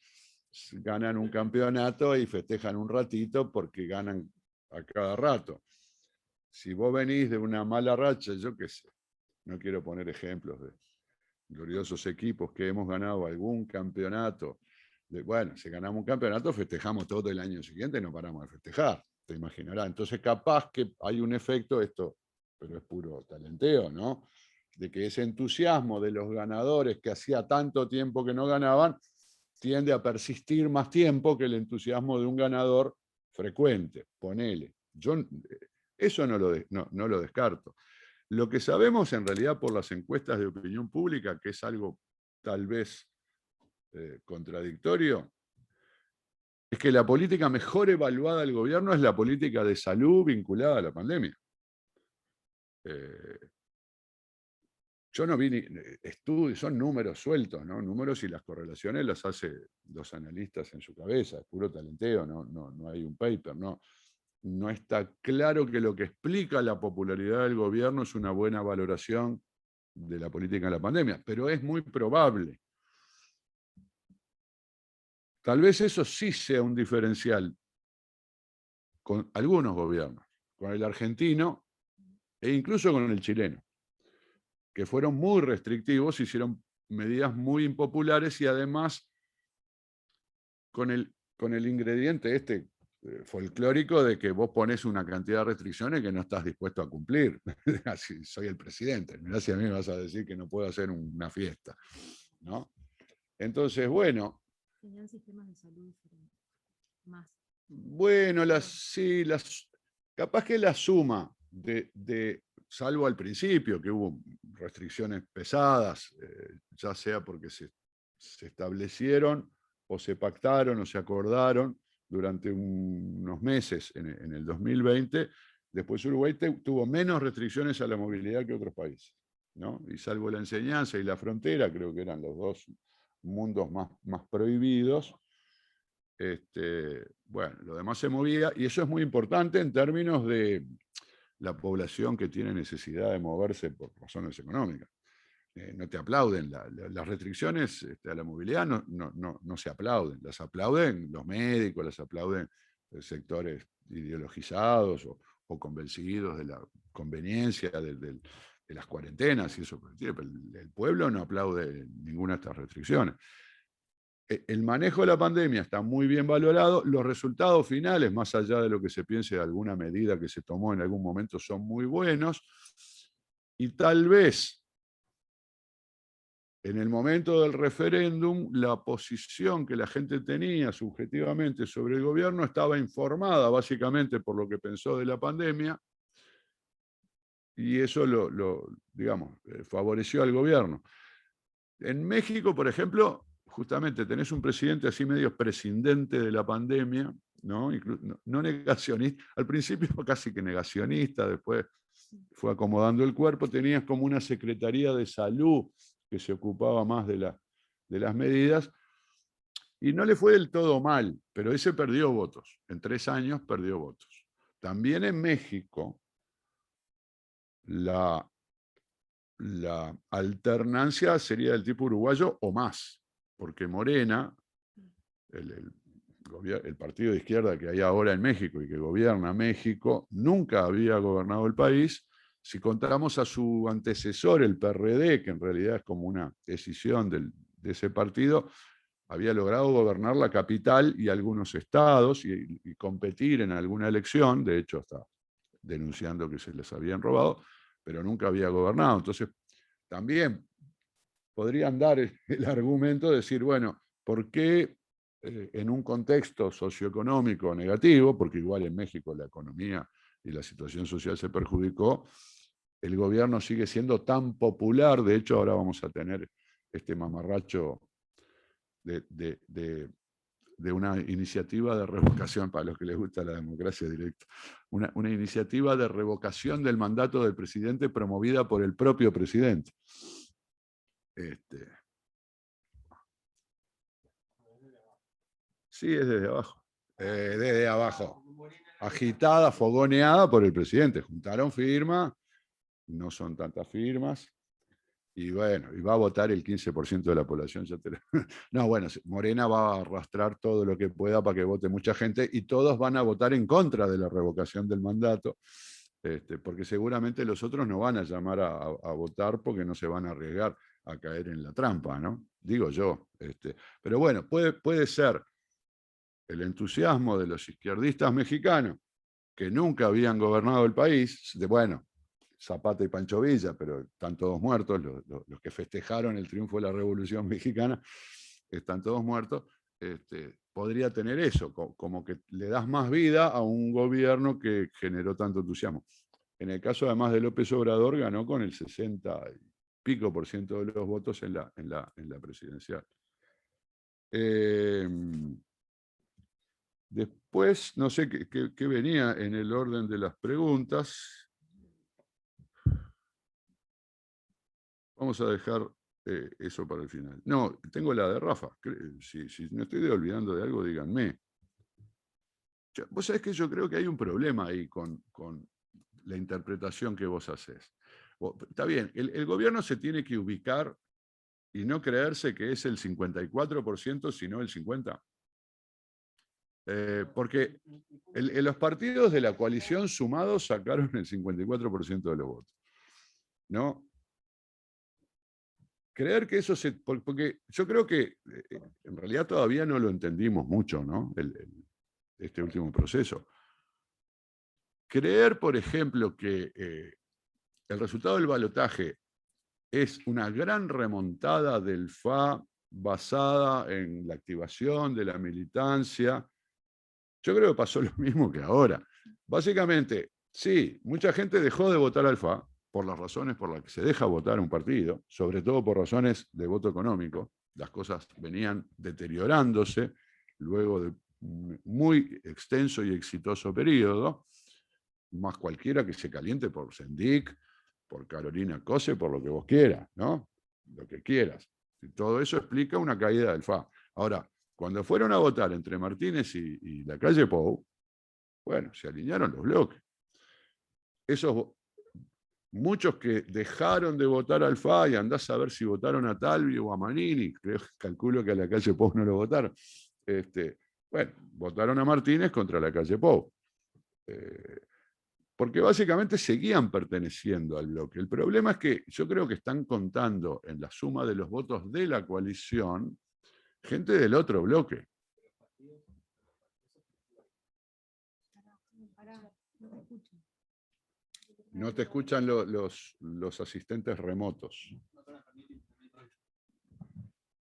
ganan un campeonato y festejan un ratito porque ganan a cada rato. Si vos venís de una mala racha, yo qué sé, no quiero poner ejemplos de gloriosos equipos que hemos ganado algún campeonato. Bueno, si ganamos un campeonato, festejamos todo el año siguiente y no paramos de festejar, te imaginarás. Entonces, capaz que hay un efecto, esto, pero es puro talenteo, ¿no? De que ese entusiasmo de los ganadores que hacía tanto tiempo que no ganaban, tiende a persistir más tiempo que el entusiasmo de un ganador frecuente, ponele. Yo eso no lo descarto. Lo que sabemos en realidad por las encuestas de opinión pública, que es algo tal vez contradictorio, es que la política mejor evaluada del gobierno es la política de salud vinculada a la pandemia. Yo no vi estudios, son números sueltos, ¿no? Números y las correlaciones las hace los analistas en su cabeza, es puro talenteo, no hay un paper, no está claro que lo que explica la popularidad del gobierno es una buena valoración de la política en la pandemia, pero es muy probable. Tal vez eso sí sea un diferencial con algunos gobiernos, con el argentino e incluso con el chileno, que fueron muy restrictivos, hicieron medidas muy impopulares y además con el ingrediente folclórico de que vos pones una cantidad de restricciones que no estás dispuesto a cumplir. Así, soy el presidente, mirá si a mí me vas a decir que no puedo hacer una fiesta, ¿no? Entonces, bueno. Tenían sistemas de salud diferentes. Más. Bueno, capaz que la suma salvo al principio, que hubo restricciones pesadas, ya sea porque se establecieron o se pactaron o se acordaron durante unos meses en el 2020, después Uruguay tuvo menos restricciones a la movilidad que otros países, ¿no? Y salvo la enseñanza y la frontera, creo que eran los dos mundos más prohibidos, bueno, lo demás se movía, y eso es muy importante en términos de la población que tiene necesidad de moverse por razones económicas. No te aplauden, las restricciones a la movilidad no se aplauden, las aplauden los médicos, las aplauden sectores ideologizados o convencidos de la conveniencia de las cuarentenas y eso. El pueblo no aplaude ninguna de estas restricciones. El manejo de la pandemia está muy bien valorado, los resultados finales, más allá de lo que se piense de alguna medida que se tomó en algún momento, son muy buenos, y tal vez en el momento del referéndum la posición que la gente tenía subjetivamente sobre el gobierno estaba informada básicamente por lo que pensó de la pandemia, y eso digamos, favoreció al gobierno. En México, por ejemplo, justamente tenés un presidente así medio presidente de la pandemia, ¿no? No negacionista, al principio casi que negacionista, después fue acomodando el cuerpo, tenías como una secretaría de salud que se ocupaba más de las medidas, y no le fue del todo mal, pero ese perdió votos, en 3 años perdió votos. También en México, la alternancia sería del tipo uruguayo o más, porque Morena, el partido de izquierda que hay ahora en México y que gobierna México, nunca había gobernado el país. Si contamos a su antecesor, el PRD, que en realidad es como una decisión de ese partido, había logrado gobernar la capital y algunos estados y competir en alguna elección, de hecho está denunciando que se les habían robado, pero nunca había gobernado. Entonces, también podrían dar el argumento de decir, bueno, ¿por qué en un contexto socioeconómico negativo, porque igual en México la economía y la situación social se perjudicó, el gobierno sigue siendo tan popular? De hecho, ahora vamos a tener este mamarracho de una iniciativa de revocación, para los que les gusta la democracia directa, una iniciativa de revocación del mandato del presidente promovida por el propio presidente. Sí, es desde abajo. Desde abajo. Agitada, fogoneada por el presidente. Juntaron firmas, no son tantas firmas, y bueno, y va a votar el 15% de la población. No, bueno, Morena va a arrastrar todo lo que pueda para que vote mucha gente, y todos van a votar en contra de la revocación del mandato, porque seguramente los otros no van a llamar a votar porque no se van a arriesgar a caer en la trampa, ¿no? Digo yo. Pero bueno, puede ser el entusiasmo de los izquierdistas mexicanos, que nunca habían gobernado el país, bueno, Zapata y Pancho Villa, pero están todos muertos, los que festejaron el triunfo de la Revolución Mexicana, están todos muertos. Podría tener eso, como que le das más vida a un gobierno que generó tanto entusiasmo. En el caso además de López Obrador, ganó con el 60 y pico % de los votos en la presidencial. Después, no sé qué venía en el orden de las preguntas. Vamos a dejar eso para el final. No, tengo la de Rafa. Si me estoy olvidando de algo, díganme. Vos sabés que yo creo que hay un problema ahí con la interpretación que vos haces. Está bien, el gobierno se tiene que ubicar y no creerse que es el 54%, sino el 50%. Porque los partidos de la coalición sumados sacaron el 54% de los votos. ¿No? Creer que eso porque yo creo que en realidad todavía no lo entendimos mucho, ¿no? Este último proceso. Creer, por ejemplo, que el resultado del balotaje es una gran remontada del FA basada en la activación de la militancia, yo creo que pasó lo mismo que ahora. Básicamente, sí, mucha gente dejó de votar al FA por las razones por las que se deja votar un partido, sobre todo por razones de voto económico. Las cosas venían deteriorándose luego de un muy extenso y exitoso periodo, más cualquiera que se caliente por Sendik, por Carolina Cose, por lo que vos quieras, ¿no? Lo que quieras. Y todo eso explica una caída del FA. Ahora, cuando fueron a votar entre Martínez y Lacalle Pou, bueno, se alinearon los bloques. Muchos que dejaron de votar al FA, y andás a ver si votaron a Talvi o a Manini, calculo que a Lacalle Pou no lo votaron, bueno, votaron a Martínez contra Lacalle Pou. Porque básicamente seguían perteneciendo al bloque. El problema es que yo creo que están contando en la suma de los votos de la coalición gente del otro bloque. No te escuchan los asistentes remotos.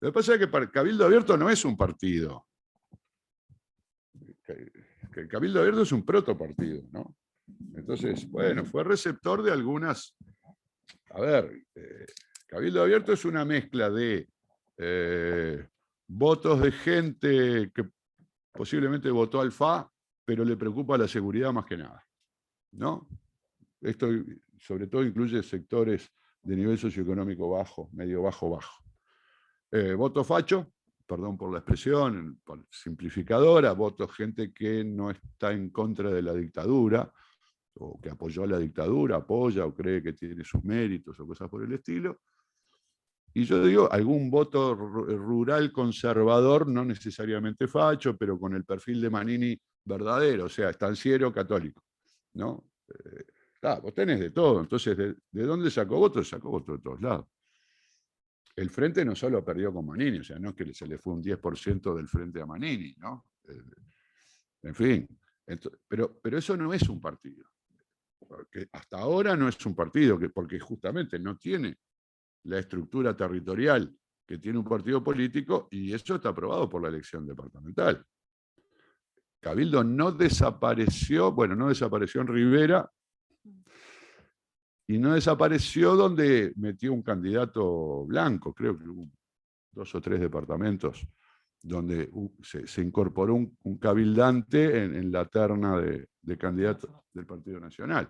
Lo que pasa es que Cabildo Abierto no es un partido. El Cabildo Abierto es un protopartido, ¿no? Entonces, bueno, fue receptor de algunas... A ver, Cabildo abierto es una mezcla de votos de gente que posiblemente votó al FA, pero le preocupa la seguridad más que nada, ¿no? Esto sobre todo incluye sectores de nivel socioeconómico bajo, medio bajo, bajo. Voto facho, perdón por la expresión simplificadora, voto gente que no está en contra de la dictadura, o que apoyó a la dictadura, apoya o cree que tiene sus méritos o cosas por el estilo. Y yo digo, algún voto rural conservador, no necesariamente facho, pero con el perfil de Manini verdadero, o sea, estanciero católico, ¿no? Vos tenés de todo, entonces, ¿de dónde sacó votos? Sacó votos de todos lados. El Frente no solo perdió con Manini, o sea, no es que se le fue un 10% del Frente a Manini, ¿no? En fin, pero eso no es un partido. Porque hasta ahora no es un partido, porque justamente no tiene la estructura territorial que tiene un partido político, y eso está aprobado por la elección departamental. Cabildo no desapareció, bueno, no desapareció en Rivera, y no desapareció donde metió un candidato blanco, creo que hubo 2 o 3 departamentos, donde se incorporó un cabildante en la terna de candidatos del Partido Nacional.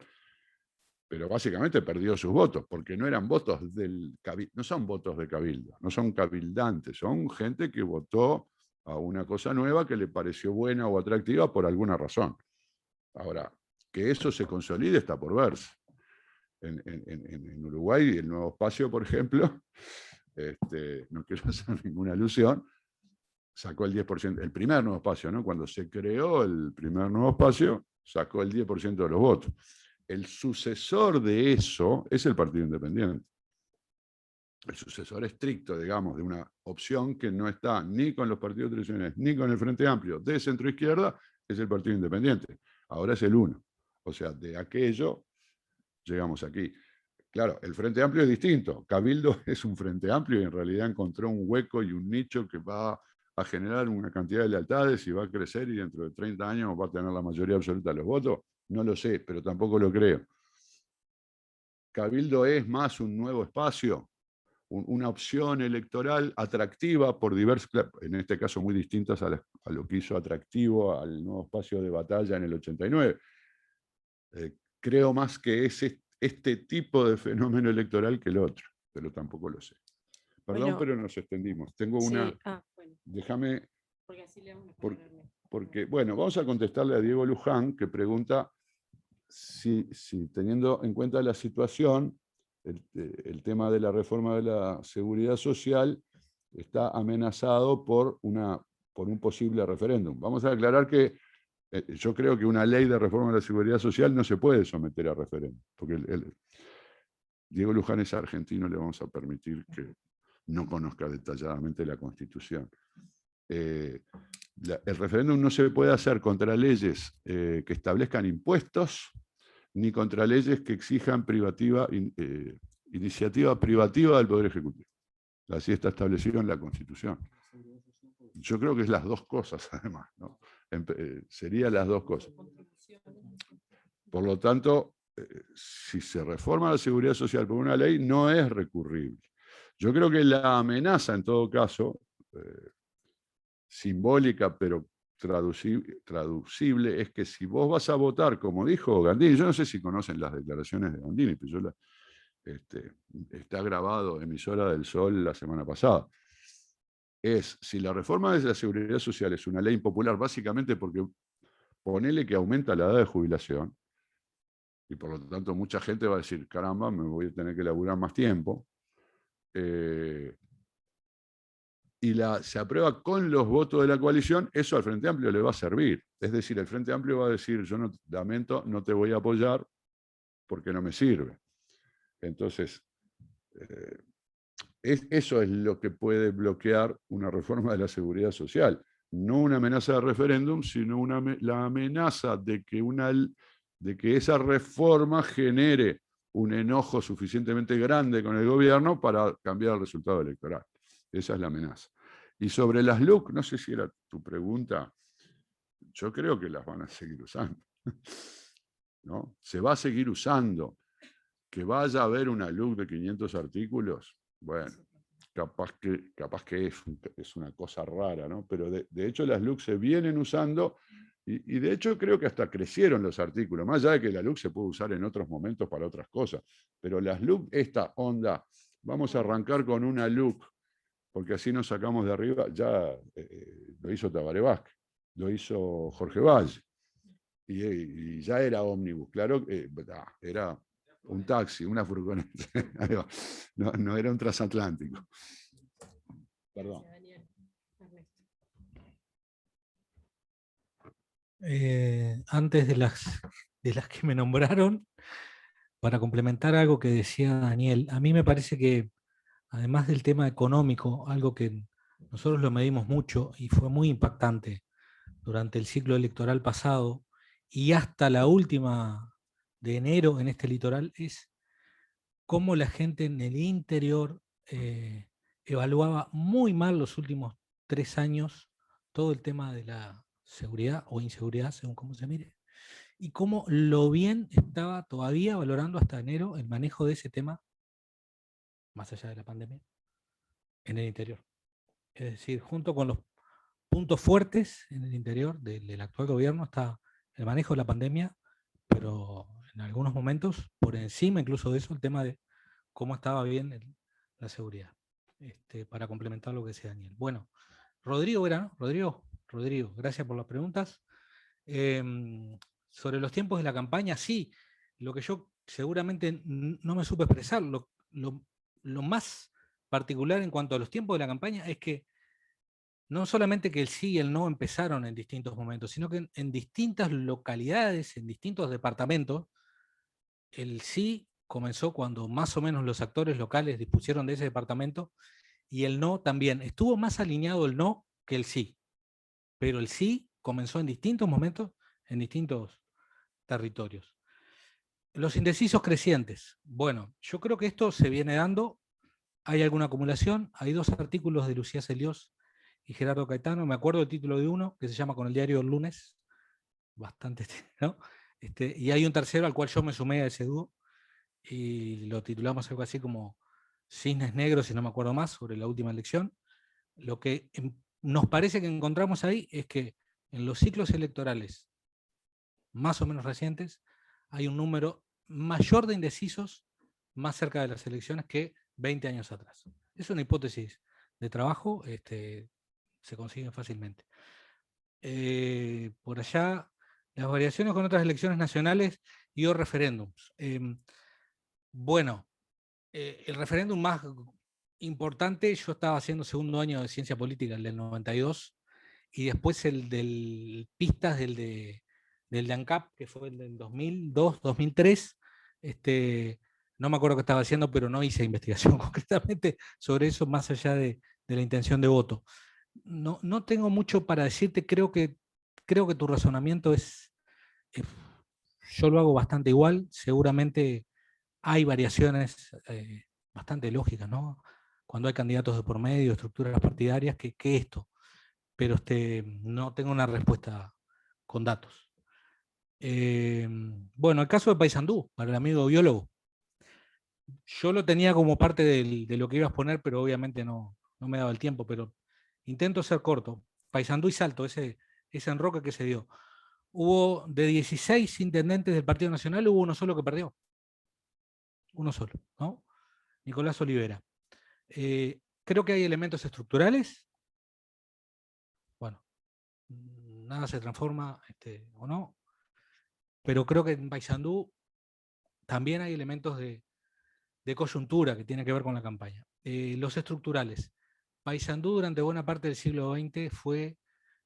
Pero básicamente perdió sus votos, porque no eran votos del cabildo, no son votos de cabildo, no son cabildantes, son gente que votó a una cosa nueva que le pareció buena o atractiva por alguna razón. Ahora, que eso se consolide está por verse. En Uruguay, el Nuevo Espacio, por ejemplo, no quiero hacer ninguna alusión, sacó el 10%, el primer Nuevo Espacio, ¿no? Cuando se creó el primer Nuevo Espacio, sacó el 10% de los votos. El sucesor de eso es el Partido Independiente. El sucesor estricto, digamos, de una opción que no está ni con los partidos tradicionales, ni con el Frente Amplio de centro-izquierda, es el Partido Independiente. Ahora es el uno. O sea, de aquello llegamos aquí. Claro, el Frente Amplio es distinto. Cabildo es un Frente Amplio y en realidad encontró un hueco y un nicho que va a generar una cantidad de lealtades y va a crecer, y dentro de 30 años va a tener la mayoría absoluta de los votos. No lo sé, pero tampoco lo creo. Cabildo es más un nuevo espacio, una opción electoral atractiva por diversas, en este caso muy distintas a lo que hizo atractivo al Nuevo Espacio de Batalla en el 89. Creo más que es este tipo de fenómeno electoral que el otro, pero tampoco lo sé. Perdón, Bueno, pero nos extendimos. Tengo una... Sí, bueno, Déjame... porque así le vamos a Porque, bueno, vamos a contestarle a Diego Luján, que pregunta si teniendo en cuenta la situación, el tema de la reforma de la seguridad social está amenazado por un posible referéndum. Vamos a aclarar que yo creo que una ley de reforma de la seguridad social no se puede someter a referéndum, porque Diego Luján es argentino, le vamos a permitir que no conozca detalladamente la Constitución. El referéndum no se puede hacer contra leyes que establezcan impuestos, ni contra leyes que exijan iniciativa privativa del Poder Ejecutivo. Así está establecido en la Constitución. Yo creo que es las dos cosas, además, ¿no? Serían las dos cosas. Por lo tanto, si se reforma la seguridad social por una ley, no es recurrible. Yo creo que la amenaza, en todo caso, simbólica, pero traducible, es que si vos vas a votar, como dijo Gandini, yo no sé si conocen las declaraciones de Gandini, pero está grabado en Emisora del Sol la semana pasada. Si la reforma de la seguridad social es una ley impopular, básicamente porque ponele que aumenta la edad de jubilación, y por lo tanto mucha gente va a decir, caramba, me voy a tener que laburar más tiempo, y se aprueba con los votos de la coalición, eso al Frente Amplio le va a servir. Es decir, el Frente Amplio va a decir, yo no, lamento, no te voy a apoyar porque no me sirve. Entonces, eso es lo que puede bloquear una reforma de la seguridad social. No una amenaza de referéndum, sino la amenaza de que esa reforma genere un enojo suficientemente grande con el gobierno para cambiar el resultado electoral. Esa es la amenaza. Y sobre las LUC, no sé si era tu pregunta, yo creo que las van a seguir usando. ¿No? Se va a seguir usando. Que vaya a haber una LUC de 500 artículos, bueno, capaz que es una cosa rara, ¿no? Pero de hecho las LUC se vienen usando y de hecho creo que hasta crecieron los artículos, más allá de que la LUC se puede usar en otros momentos para otras cosas, pero las LUC, esta onda, vamos a arrancar con una LUC, porque así nos sacamos de arriba, ya lo hizo Tabaré Vázquez, lo hizo Jorge Valle, y ya era ómnibus, claro, era un taxi, una furgoneta, no era un transatlántico. Perdón. Antes de las que me nombraron, para complementar algo que decía Daniel, a mí me parece que además del tema económico, algo que nosotros lo medimos mucho y fue muy impactante durante el ciclo electoral pasado y hasta la última de enero en este litoral, es cómo la gente en el interior evaluaba muy mal los últimos 3 años todo el tema de la seguridad o inseguridad, según cómo se mire, y cómo lo bien estaba todavía valorando hasta enero el manejo de ese tema, más allá de la pandemia, en el interior. Es decir, junto con los puntos fuertes en el interior del actual gobierno está el manejo de la pandemia, pero en algunos momentos, por encima incluso de eso, el tema de cómo estaba bien la seguridad. Para complementar lo que decía Daniel. Bueno, Rodrigo era, ¿no? Rodrigo, gracias por las preguntas. Sobre los tiempos de la campaña, sí, lo que yo seguramente no me supe expresar, lo más particular en cuanto a los tiempos de la campaña es que no solamente que el sí y el no empezaron en distintos momentos, sino que en distintas localidades, en distintos departamentos, el sí comenzó cuando más o menos los actores locales dispusieron de ese departamento, y el no también. Estuvo más alineado el no que el sí, pero el sí comenzó en distintos momentos, en distintos territorios. Los indecisos crecientes. Bueno, yo creo que esto se viene dando, hay alguna acumulación, hay 2 artículos de Lucía Celiós y Gerardo Caetano, me acuerdo el título de uno, que se llama Con el diario del lunes, bastante, ¿no? Y hay un tercero al cual yo me sumé a ese dúo, y lo titulamos algo así como Cisnes Negros, si no me acuerdo más, sobre la última elección. Lo que nos parece que encontramos ahí es que en los ciclos electorales más o menos recientes hay un número mayor de indecisos más cerca de las elecciones que 20 años atrás. Es una hipótesis de trabajo, se consiguen fácilmente. Por allá, las variaciones con otras elecciones nacionales y o referéndums. Bueno, el referéndum más importante, yo estaba haciendo segundo año de ciencia política, el del 92, y después el del Pistas, del de ANCAP, que fue el del 2002, 2003. No me acuerdo qué estaba haciendo, pero no hice investigación concretamente sobre eso, más allá de la intención de voto. No tengo mucho para decirte, creo que tu razonamiento es, yo lo hago bastante igual, seguramente hay variaciones bastante lógicas, ¿no? Cuando hay candidatos de por medio, estructuras partidarias, que esto, pero no tengo una respuesta con datos. Bueno, el caso de Paysandú, para el amigo biólogo, yo lo tenía como parte de lo que ibas a poner, pero obviamente no me daba el tiempo, pero intento ser corto. Paysandú y Salto, ese enroque que se dio. Hubo de 16 intendentes del Partido Nacional, hubo uno solo que perdió. Uno solo, ¿no? Nicolás Olivera. Creo que hay elementos estructurales. Bueno, nada se transforma o no, pero creo que en Paysandú también hay elementos de coyuntura que tienen que ver con la campaña. Los estructurales. Paysandú durante buena parte del siglo XX fue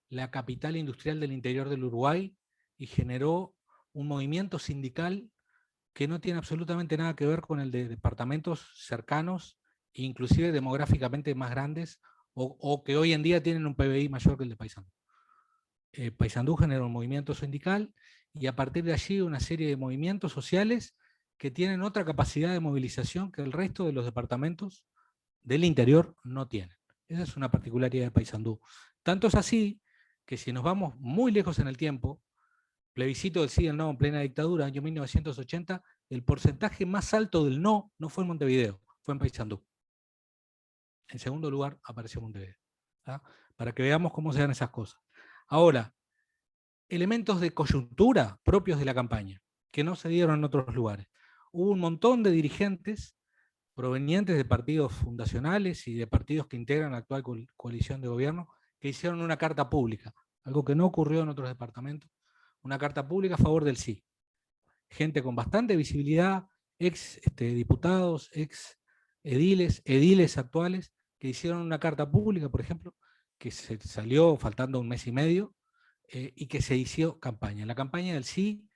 la capital industrial del interior del Uruguay y generó un movimiento sindical que no tiene absolutamente nada que ver con el de departamentos cercanos, inclusive demográficamente más grandes, o que hoy en día tienen un PBI mayor que el de Paysandú. Paysandú generó un movimiento sindical y a partir de allí una serie de movimientos sociales que tienen otra capacidad de movilización que el resto de los departamentos del interior no tienen. Esa es una particularidad de Paysandú. Tanto es así que si nos vamos muy lejos en el tiempo, plebiscito del sí y el no en plena dictadura, año 1980, el porcentaje más alto del no fue en Montevideo, fue en Paysandú. En segundo lugar apareció Montevideo. ¿Ah? Para que veamos cómo se dan esas cosas. Ahora, elementos de coyuntura propios de la campaña, que no se dieron en otros lugares. Hubo un montón de dirigentes provenientes de partidos fundacionales y de partidos que integran la actual coalición de gobierno, que hicieron una carta pública, algo que no ocurrió en otros departamentos, una carta pública a favor del sí. Gente con bastante visibilidad, ex diputados, ex ediles actuales, que hicieron una carta pública, por ejemplo, que se salió faltando un mes y medio, y que se hizo campaña. La campaña del sí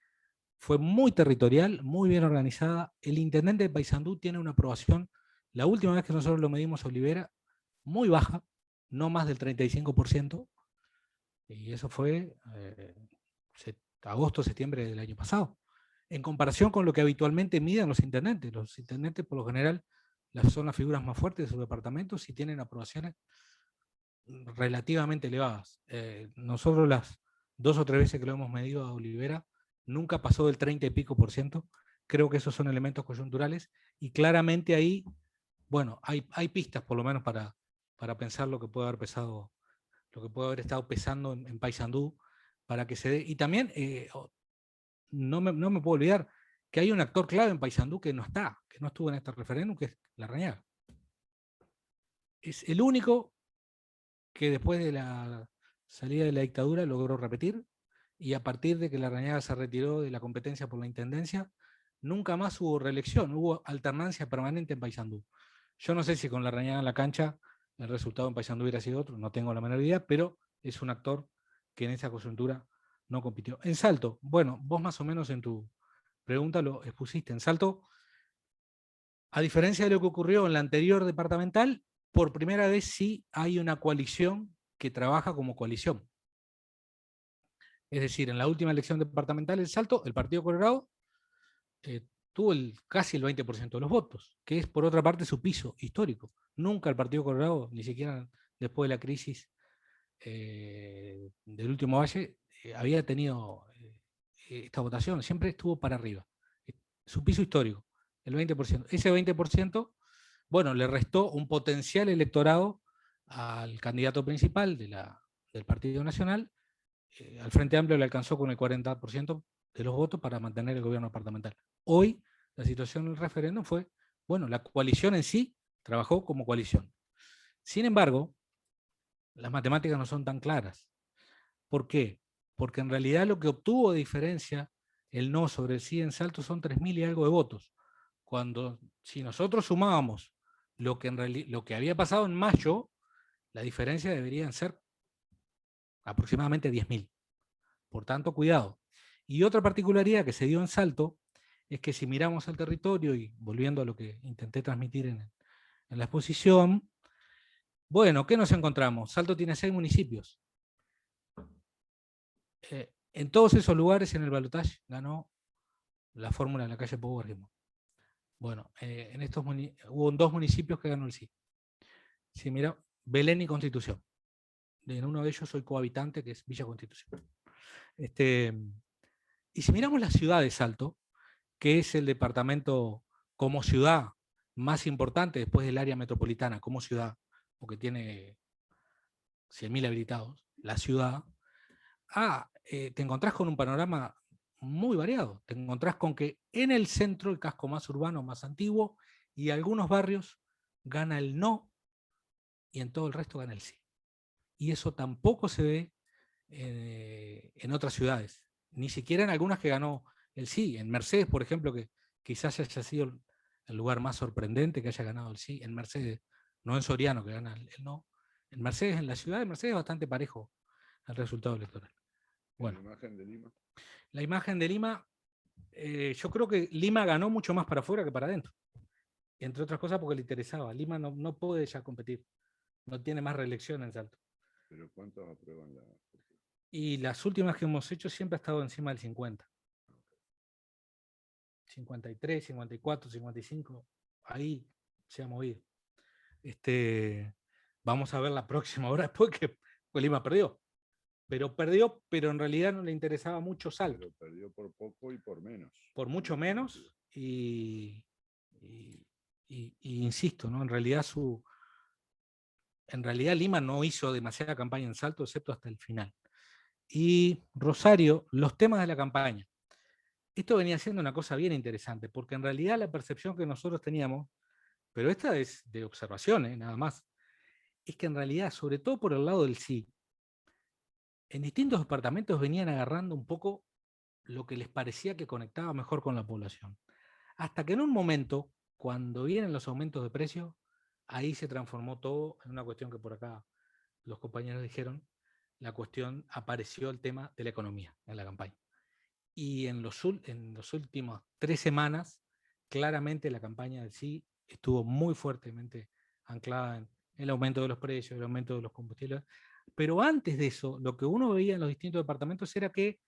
fue muy territorial, muy bien organizada. El intendente de Paysandú tiene una aprobación, la última vez que nosotros lo medimos a Olivera, muy baja, no más del 35%, y eso fue agosto, septiembre del año pasado, en comparación con lo que habitualmente miden los intendentes. Los intendentes, por lo general, son las figuras más fuertes de sus departamentos y tienen aprobaciones relativamente elevadas. Nosotros las 2 o 3 veces que lo hemos medido a Olivera, nunca pasó del 30 y pico %. Creo que esos son elementos coyunturales y claramente ahí, bueno, hay pistas por lo menos para pensar lo que puede haber pesado, lo que puede haber estado pesando en Paysandú, para que se dé. Y también, no me puedo olvidar que hay un actor clave en Paysandú que no estuvo en este referéndum, que es Larrañaga. Es el único que después de la salida de la dictadura logró repetir, y a partir de que Larrañaga se retiró de la competencia por la intendencia, nunca más hubo reelección, hubo alternancia permanente en Paysandú. Yo no sé si con Larrañaga en la cancha el resultado en Paysandú hubiera sido otro, no tengo la menor idea, pero es un actor que en esa coyuntura no compitió. En Salto, bueno, vos más o menos en tu pregunta lo expusiste. En Salto, a diferencia de lo que ocurrió en la anterior departamental, por primera vez sí hay una coalición que trabaja como coalición. Es decir, en la última elección departamental en Salto, el Partido Colorado tuvo casi el 20% de los votos, que es por otra parte su piso histórico. Nunca el Partido Colorado, ni siquiera después de la crisis del último valle, había tenido esta votación, siempre estuvo para arriba. Su piso histórico, el 20%. Ese 20%, bueno, le restó un potencial electorado al candidato principal del Partido Nacional. Al Frente Amplio le alcanzó con el 40% de los votos para mantener el gobierno departamental. Hoy, la situación del referéndum fue, bueno, la coalición en sí trabajó como coalición. Sin embargo, las matemáticas no son tan claras. ¿Por qué? Porque en realidad lo que obtuvo de diferencia el no sobre el sí en Salto son 3.000 y algo de votos. Cuando, si nosotros sumábamos lo que había pasado en mayo, la diferencia deberían ser aproximadamente 10.000. Por tanto, cuidado. Y otra particularidad que se dio en Salto es que si miramos al territorio, y volviendo a lo que intenté transmitir en la exposición, bueno, ¿qué nos encontramos? Salto tiene 6 municipios. En todos esos lugares en el balotaje ganó la fórmula de la calle Pau Gargimón. Bueno, en estos hubo 2 municipios que ganó el sí. Si mira, Belén y Constitución. En uno de ellos soy cohabitante, que es Villa Constitución. Y si miramos la ciudad de Salto, que es el departamento como ciudad más importante después del área metropolitana, como ciudad, porque tiene 100.000 habilitados, la ciudad, te encontrás con un panorama muy variado. Te encontrás con que en el centro, el casco más urbano, más antiguo, y algunos barrios gana el no, y en todo el resto gana el sí. Y eso tampoco se ve en otras ciudades, ni siquiera en algunas que ganó el sí. En Mercedes, por ejemplo, que quizás haya sido el lugar más sorprendente que haya ganado el sí, en Mercedes, no en Soriano que gana el no, en Mercedes, en la ciudad de Mercedes, bastante parejo el resultado electoral. Bueno, ¿La imagen de Lima? La imagen de Lima, yo creo que Lima ganó mucho más para afuera que para adentro, entre otras cosas porque le interesaba. Lima no puede ya competir, no tiene más reelección en Salto. ¿Pero cuántos aprueban la...? Y las últimas que hemos hecho siempre ha estado encima del 50. 53, 54, 55, ahí se ha movido. Vamos a ver la próxima hora después que Lima perdió. Pero en realidad no le interesaba mucho Salto. Pero perdió por poco y por menos. Por mucho menos, y insisto, ¿no? En realidad en realidad Lima no hizo demasiada campaña en Salto, excepto hasta el final. Y Rosario, los temas de la campaña. Esto venía siendo una cosa bien interesante, porque en realidad la percepción que nosotros teníamos, pero esta es de observación, nada más, es que en realidad, sobre todo por el lado del sí, en distintos departamentos venían agarrando un poco lo que les parecía que conectaba mejor con la población. Hasta que en un momento, cuando vienen los aumentos de precios, ahí se transformó todo en una cuestión que por acá los compañeros dijeron, la cuestión, apareció el tema de la economía en la campaña. Y en los últimos 3 semanas, claramente la campaña del sí estuvo muy fuertemente anclada en el aumento de los precios, el aumento de los combustibles. Pero antes de eso, lo que uno veía en los distintos departamentos era que,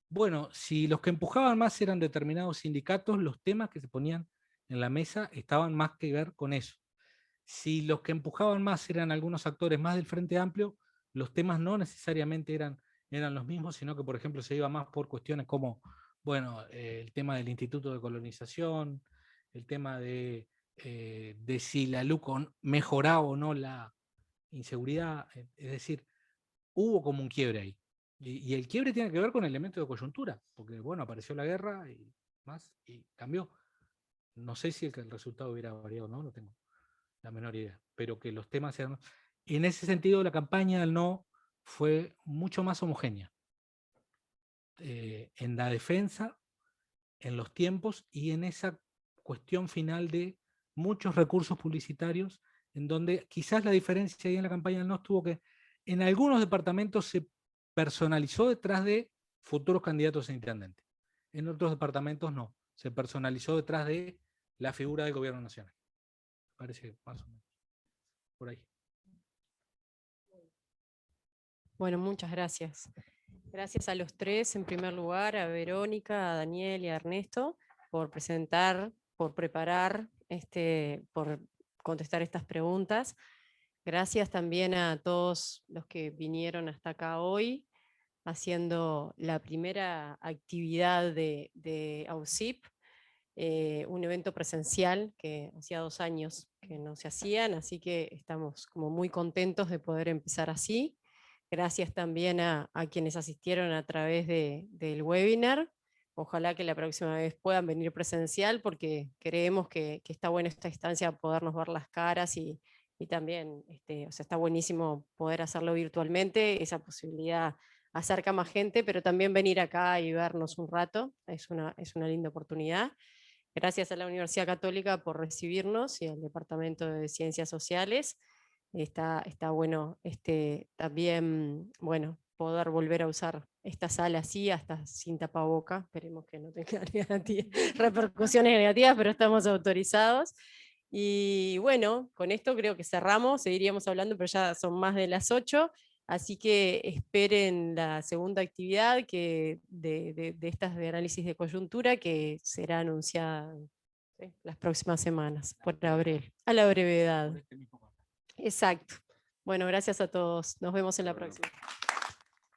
bueno, si los que empujaban más eran determinados sindicatos, los temas que se ponían en la mesa estaban más que ver con eso. Si los que empujaban más eran algunos actores más del Frente Amplio, los temas no necesariamente eran los mismos, sino que, por ejemplo, se iba más por cuestiones como, bueno, el tema del Instituto de Colonización, el tema de si la LUCO mejoraba o no la inseguridad. Es decir, hubo como un quiebre ahí. Y el quiebre tiene que ver con el elemento de coyuntura, porque, bueno, apareció la guerra y más, y cambió. No sé si el resultado hubiera variado o no, no tengo la menor idea, pero que los temas sean... En ese sentido, la campaña del no fue mucho más homogénea. En la defensa, en los tiempos y en esa cuestión final de muchos recursos publicitarios, en donde quizás la diferencia ahí en la campaña del no estuvo que en algunos departamentos se personalizó detrás de futuros candidatos a intendente. En otros departamentos no, se personalizó detrás de la figura del gobierno nacional. Parece más o menos por ahí. Bueno, muchas gracias. Gracias a los tres, en primer lugar, a Verónica, a Daniel y a Ernesto, por presentar, por preparar, por contestar estas preguntas. Gracias también a todos los que vinieron hasta acá hoy, haciendo la primera actividad de AUSIP, un evento presencial que hacía 2 años que no se hacían, así que estamos como muy contentos de poder empezar así. Gracias también a quienes asistieron a través del webinar. Ojalá que la próxima vez puedan venir presencial, porque creemos que está buena esta instancia, podernos ver las caras y también o sea, está buenísimo poder hacerlo virtualmente. Esa posibilidad acerca más gente, pero también venir acá y vernos un rato es una linda oportunidad. Gracias a la Universidad Católica por recibirnos y al Departamento de Ciencias Sociales. Está bueno también, bueno, poder volver a usar esta sala así, hasta sin tapaboca. Esperemos que no tenga repercusiones negativas, pero estamos autorizados. Y bueno, con esto creo que cerramos, seguiríamos hablando, pero ya son más de las 8, así que esperen la segunda actividad de estas de análisis de coyuntura, que será anunciada las próximas semanas, por abril, a la brevedad. Exacto. Bueno, gracias a todos. Nos vemos en la próxima.